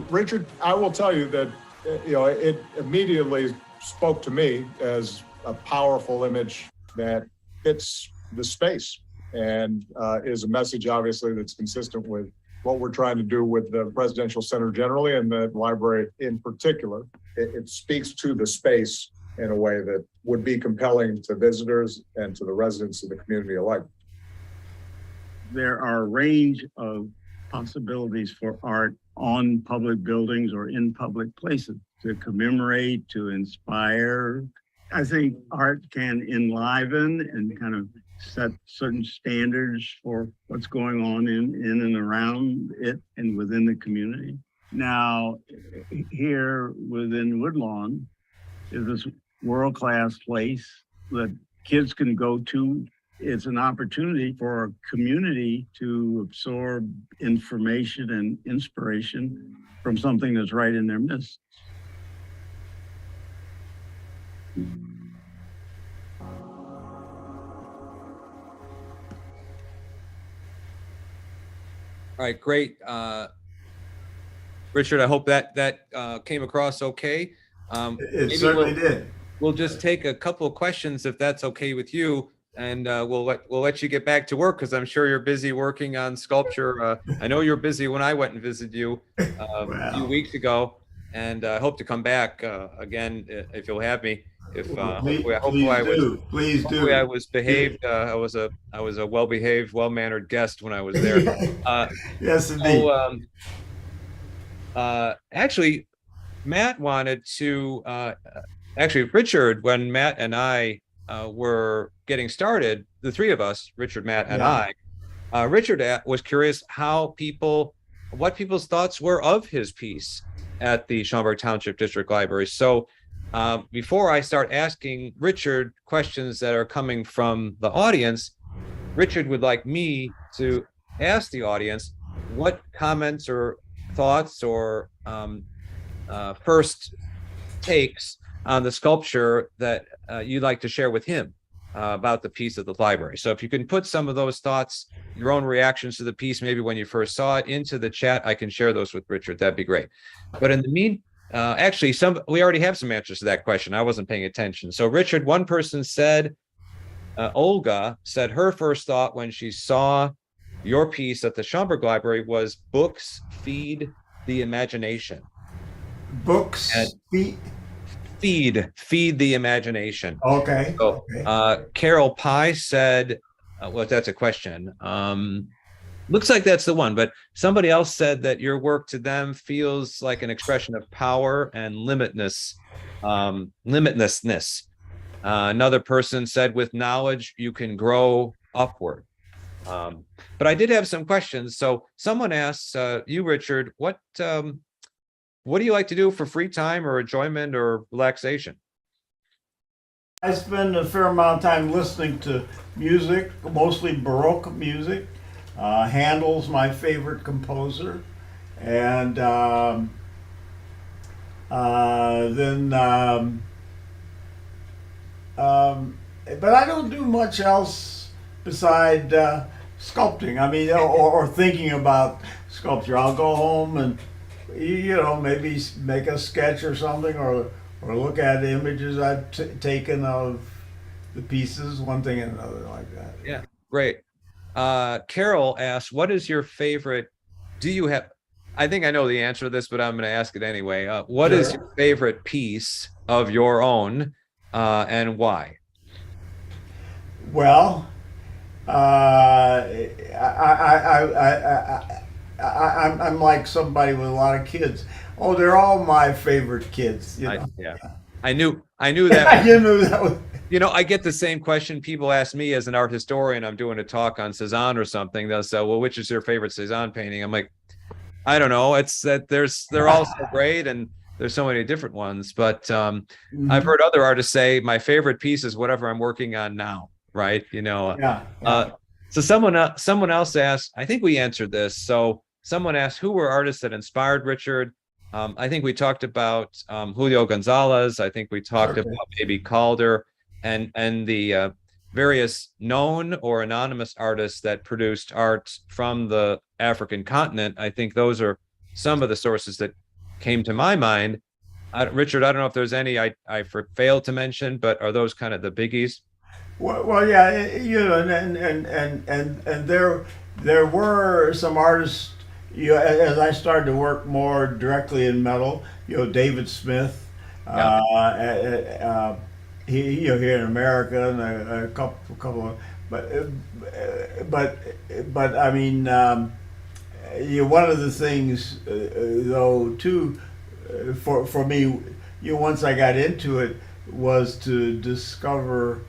Richard, I will tell you that, it immediately spoke to me as a powerful image that fits the space and is a message, obviously, that's consistent with what we're trying to do with the Presidential Center generally and the library in particular. It speaks to the space in a way that would be compelling to visitors and to the residents of the community alike. There are a range of possibilities for art on public buildings or in public places to commemorate, to inspire. I think art can enliven and kind of set certain standards for what's going on in and around it and within the community. Now, here within Woodlawn is this world-class place that kids can go to. It's an opportunity for a community to absorb information and inspiration from something that's right in their midst. All right, great. Richard, I hope that came across okay. It certainly did. We'll just take a couple of questions if that's okay with you, and we'll let you get back to work because I'm sure you're busy working on sculpture. I know you're busy when I went and visited you a few weeks ago, and I hope to come back again if you'll have me. If hopefully I was behaved. I was a well-behaved, well-mannered guest when I was there. Yes, indeed. So, actually, Matt wanted to. Actually, Richard, when Matt and I were getting started, the 3 of us, Richard, Matt, and I, Richard was curious what people's thoughts were of his piece at the Schaumburg Township District Library. So. Before I start asking Richard questions that are coming from the audience, Richard would like me to ask the audience what comments or thoughts or first takes on the sculpture that you'd like to share with him about the piece of the library. So if you can put some of those thoughts, your own reactions to the piece, maybe when you first saw it, into the chat, I can share those with Richard. That'd be great. But in the meantime, actually, we already have some answers to that question. I wasn't paying attention. So, Richard, one person said, Olga said her first thought when she saw your piece at the Schaumburg Library was books feed the imagination. Books feed the imagination. Okay. So, Okay. Carol Pye said, well, that's a question. Looks like that's the one, but somebody else said that your work to them feels like an expression of power and limitlessness. Another person said, with knowledge, you can grow upward. But I did have some questions. So someone asked you, Richard, what do you like to do for free time or enjoyment or relaxation? I spend a fair amount of time listening to music, mostly Baroque music. Handel's my favorite composer, and but I don't do much else beside sculpting. I mean, or thinking about sculpture. I'll go home and maybe make a sketch or something, or look at images I've taken of the pieces, one thing and another like that. Yeah, great. Carol asked, what is your favorite, I think I know the answer to this, but I'm going to ask it anyway. What is your favorite piece of your own, and why? Well, I'm like somebody with a lot of kids. Oh, they're all my favorite kids. I knew that. You knew that was. I get the same question people ask me as an art historian. I'm doing a talk on Cezanne or something. They'll say, well, which is your favorite Cezanne painting? I'm like, I don't know. It's that they're all so great, and there's so many different ones. But I've heard other artists say my favorite piece is whatever I'm working on now. Right. So someone else asked, I think we answered this. So someone asked, who were artists that inspired Richard? I think we talked about Julio Gonzalez. I think we talked about maybe Calder and the various known or anonymous artists that produced art from the African continent. I think those are some of the sources that came to my mind. Richard, I don't know if there's any I failed to mention, but are those kind of the biggies? Well, yeah, and there were some artists. As I started to work more directly in metal, David Smith, he here in America, and a couple of, but I mean, one of the things though too, for me, once I got into it, was to discover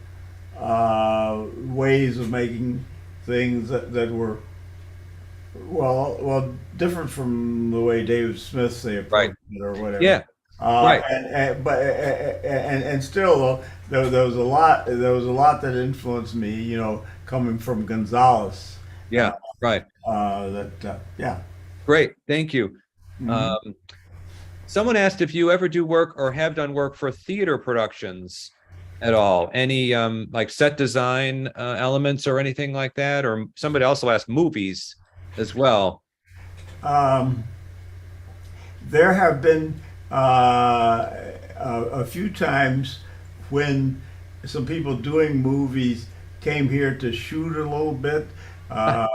ways of making things that were well different from the way David Smith say approached it or whatever. Yeah. Right. And still though there was a lot that influenced me, coming from Gonzalez. Yeah. Right. Great. Thank you. Mm-hmm. Someone asked if you ever do work or have done work for theater productions at all. Any like set design elements or anything like that? Or somebody also asked movies as well. There have been a few times when some people doing movies came here to shoot a little bit. I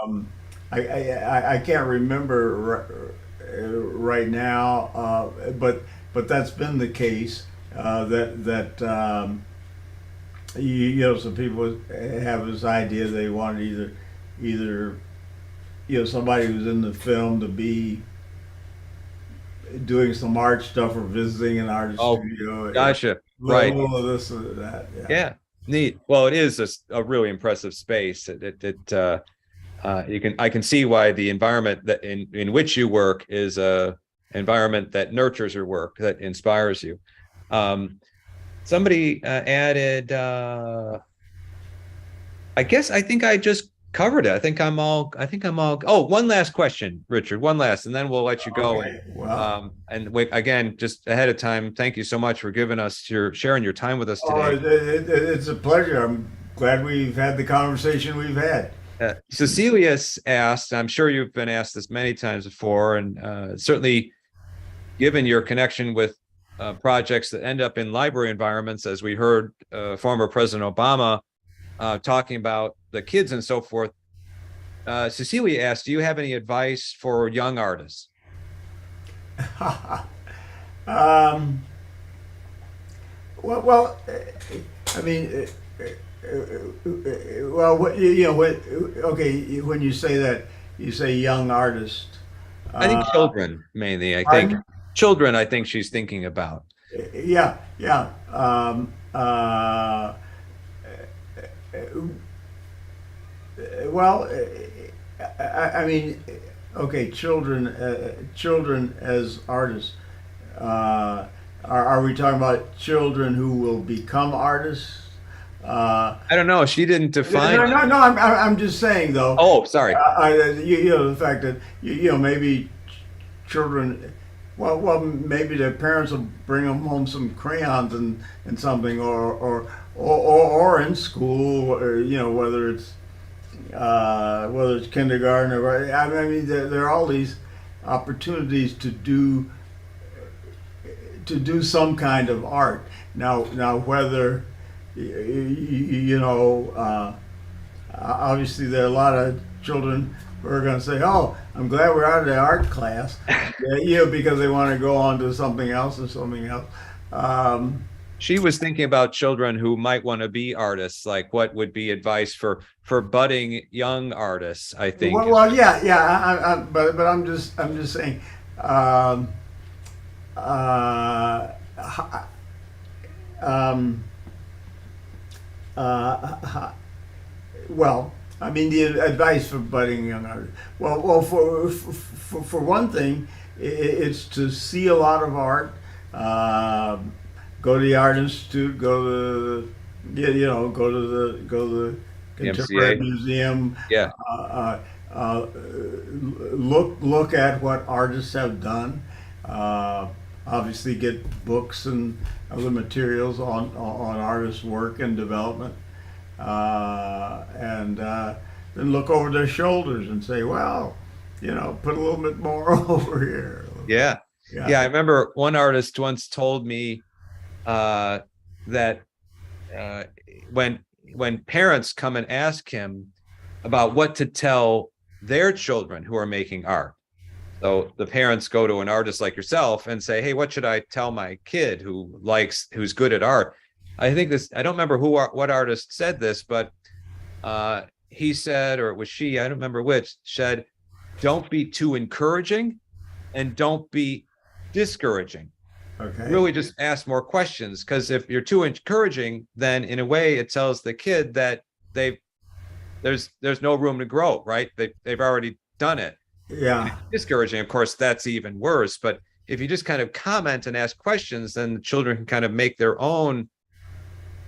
can't remember right now, but that's been the case. Some people have this idea they want either somebody who's in the film to be doing some art stuff or visiting an art studio. Gotcha. Right. All of this or that. Yeah. Neat. Well, it is a really impressive space. I can see why the environment that in which you work is a environment that nurtures your work, that inspires you. Somebody added, I think I just covered it. I think I'm all, oh, one last question, Richard, and then we'll let you go. Okay. Wow. And wait, again, just ahead of time, thank you so much for sharing your time with us today. It's a pleasure. I'm glad we've had the conversation we've had. Cecilia asked, I'm sure you've been asked this many times before, and certainly given your connection with projects that end up in library environments, as we heard former President Obama talking about the kids and so forth. Cecilia asked, do you have any advice for young artists? Well, I mean, well, okay, when you say that, you say young artist. I think children mainly. I think Pardon? children. I think she's thinking about. Yeah, yeah. Well, I mean, okay, children as artists. Are we talking about children who will become artists? I don't know. She didn't define. No. I'm just saying though. Oh, sorry. You know the fact that you know maybe children. Well, maybe their parents will bring them home some crayons and something, or in school, or, you know, whether it's kindergarten or I mean, there are all these opportunities to do some kind of art. Now whether you know, obviously there are a lot of children who are going to say, "Oh, I'm glad we're out of the art class," you know, because they want to go on to something else or something else. She was thinking about children who might want to be artists. Like, what would be advice for budding young artists? I think. Well, yeah. But I'm just saying. Well, I mean, the advice for budding young artists. Well, for one thing, it's to see a lot of art. Go to the art institute. Go to the Contemporary MCA. Museum. Yeah. Look at what artists have done. Obviously, get books and other materials on artists' work and development. And then look over their shoulders and say, well, you know, put a little bit more over here. Yeah. I remember one artist once told me that when parents come and ask him about what to tell their children who are making art, so the parents go to an artist like yourself and say, hey, what should I tell my kid who's good at art? I think I don't remember what artist said this, but he said, or it was she, I don't remember which, said, don't be too encouraging and don't be discouraging. Okay. Really just ask more questions, because if you're too encouraging, then in a way it tells the kid that there's no room to grow, right? They've already done it. Yeah. Discouraging, of course, that's even worse. But if you just kind of comment and ask questions, then the children can kind of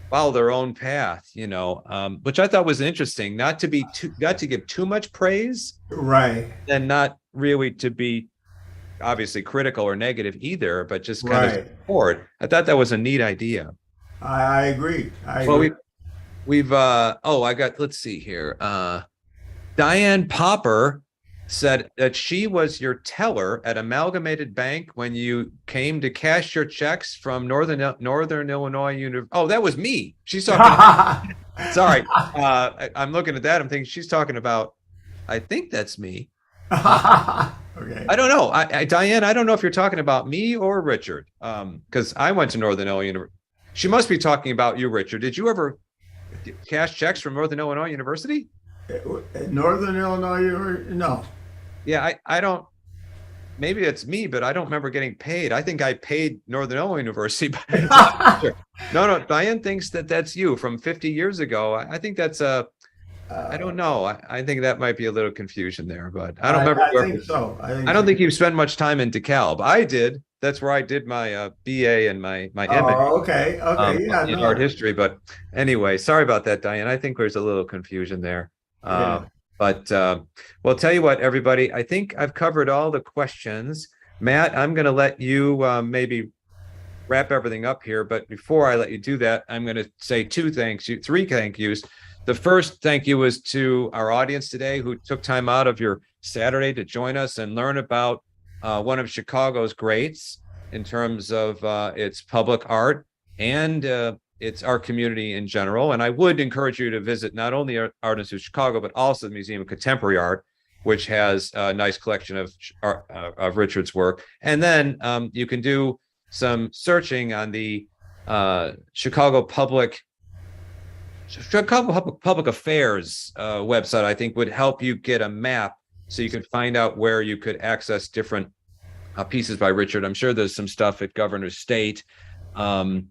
follow their own path, you know, which I thought was interesting. Not to give too much praise, right, and not really to be obviously critical or negative either, but just kind of support. I thought that was a neat idea. I agree. We've let's see here. Diane Popper said that she was your teller at Amalgamated Bank when you came to cash your checks from Northern Illinois University. Oh, that was me. She's talking. Sorry, I'm looking at that. I'm thinking she's talking about. I think that's me. Okay. I don't know. Diane, I don't know if you're talking about me or Richard, because I went to Northern Illinois University. She must be talking about you, Richard. Did you ever cash checks from Northern Illinois University? Northern Illinois University? No. Yeah, I don't. Maybe it's me, but I don't remember getting paid. I think I paid Northern Illinois University. But sure. No. Diane thinks that's you from 50 years ago. I think that's I don't know. I think that might be a little confusion there, but I don't remember. I think so. I don't think you spent much time in DeKalb. I did. That's where I did my BA and my MA. Oh, okay. Yeah. In art history. But anyway, sorry about that, Diane. I think there's a little confusion there. Yeah. But well, tell you what, everybody, I think I've covered all the questions. Matt, I'm going to let you maybe wrap everything up here. But before I let you do that, I'm going to say three thank yous. The first thank you is to our audience today who took time out of your Saturday to join us and learn about one of Chicago's greats in terms of its public art and its art community in general. And I would encourage you to visit not only Art Institute of Chicago, but also the Museum of Contemporary Art, which has a nice collection of Richard's work. And then you can do some searching on the Chicago Public Affairs website, I think, would help you get a map so you can find out where you could access different pieces by Richard. I'm sure there's some stuff at Governor's State. I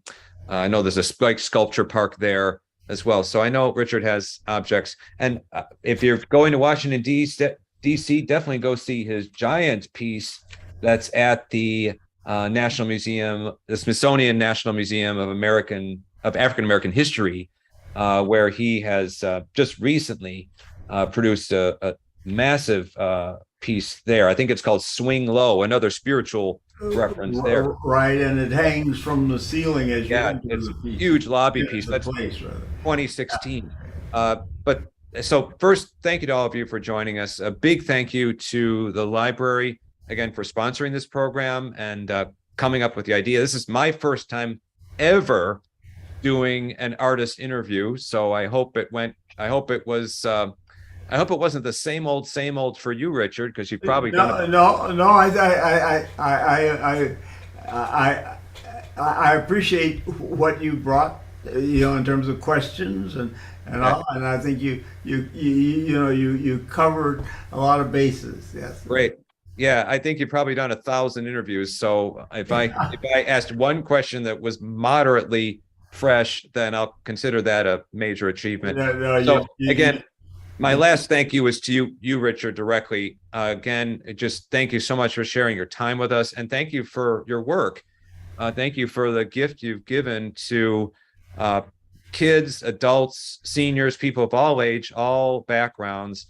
know there's a sculpture park there as well. So I know Richard has objects. And if you're going to Washington, D.C., definitely go see his giant piece that's at the National Museum, the Smithsonian National Museum of African American History, where he has just recently produced a massive piece there. I think it's called Swing Low, another spiritual reference there. Right, and it hangs from the ceiling as you enter it's the piece. a huge lobby piece. That's 2016. But so first, thank you to all of you for joining us. A big thank you to the library, again, for sponsoring this program and coming up with the idea. This is my first time ever doing an artist interview. So I hope it wasn't the same old for you, Richard, because you've probably done it. No. I appreciate what you brought, in terms of questions and all, and I think you covered a lot of bases. Yes. Great. Yeah, I think you've probably done 1,000 interviews. So if I asked one question that was moderately fresh, then I'll consider that a major achievement. Again, my last thank you is to you, Richard, directly. Again, just thank you so much for sharing your time with us, and thank you for your work. Thank you for the gift you've given to kids, adults, seniors, people of all age, all backgrounds.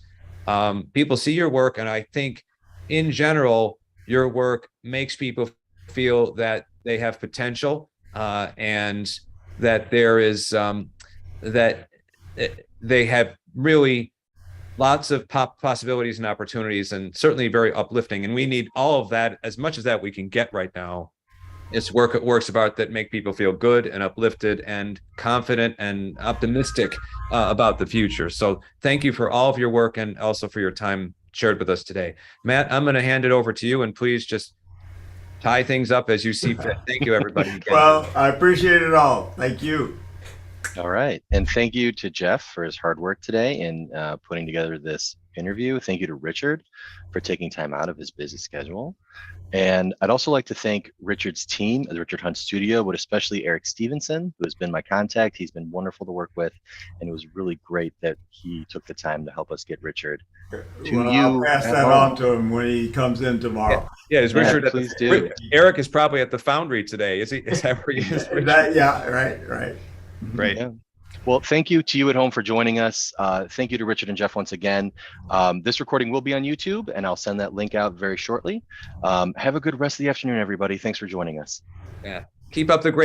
People see your work, and I think in general, your work makes people feel that they have potential, and that there is that they have really lots of possibilities and opportunities, and certainly very uplifting. And we need all of that, as much as that we can get right now. It's works about that make people feel good and uplifted and confident and optimistic about the future. So thank you for all of your work and also for your time shared with us today. Matt, I'm going to hand it over to you, and please just tie things up as you see fit. Thank you, everybody. Again. Well, I appreciate it all. Thank you. All right. And thank you to Jeff for his hard work today in putting together this interview. Thank you to Richard for taking time out of his busy schedule. And I'd also like to thank Richard's team at the Richard Hunt Studio, but especially Eric Stevenson, who has been my contact. He's been wonderful to work with, and it was really great that he took the time to help us get Richard to you. I'll pass that on to him when he comes in tomorrow. Yeah, is Richard? Yeah, please do. Eric is probably at the Foundry today. Is he? Is that where he is? Yeah, right. Great. Yeah. Well, thank you to you at home for joining us. Thank you to Richard and Jeff once again. This recording will be on YouTube, and I'll send that link out very shortly. Have a good rest of the afternoon, everybody. Thanks for joining us. Yeah. Keep up the great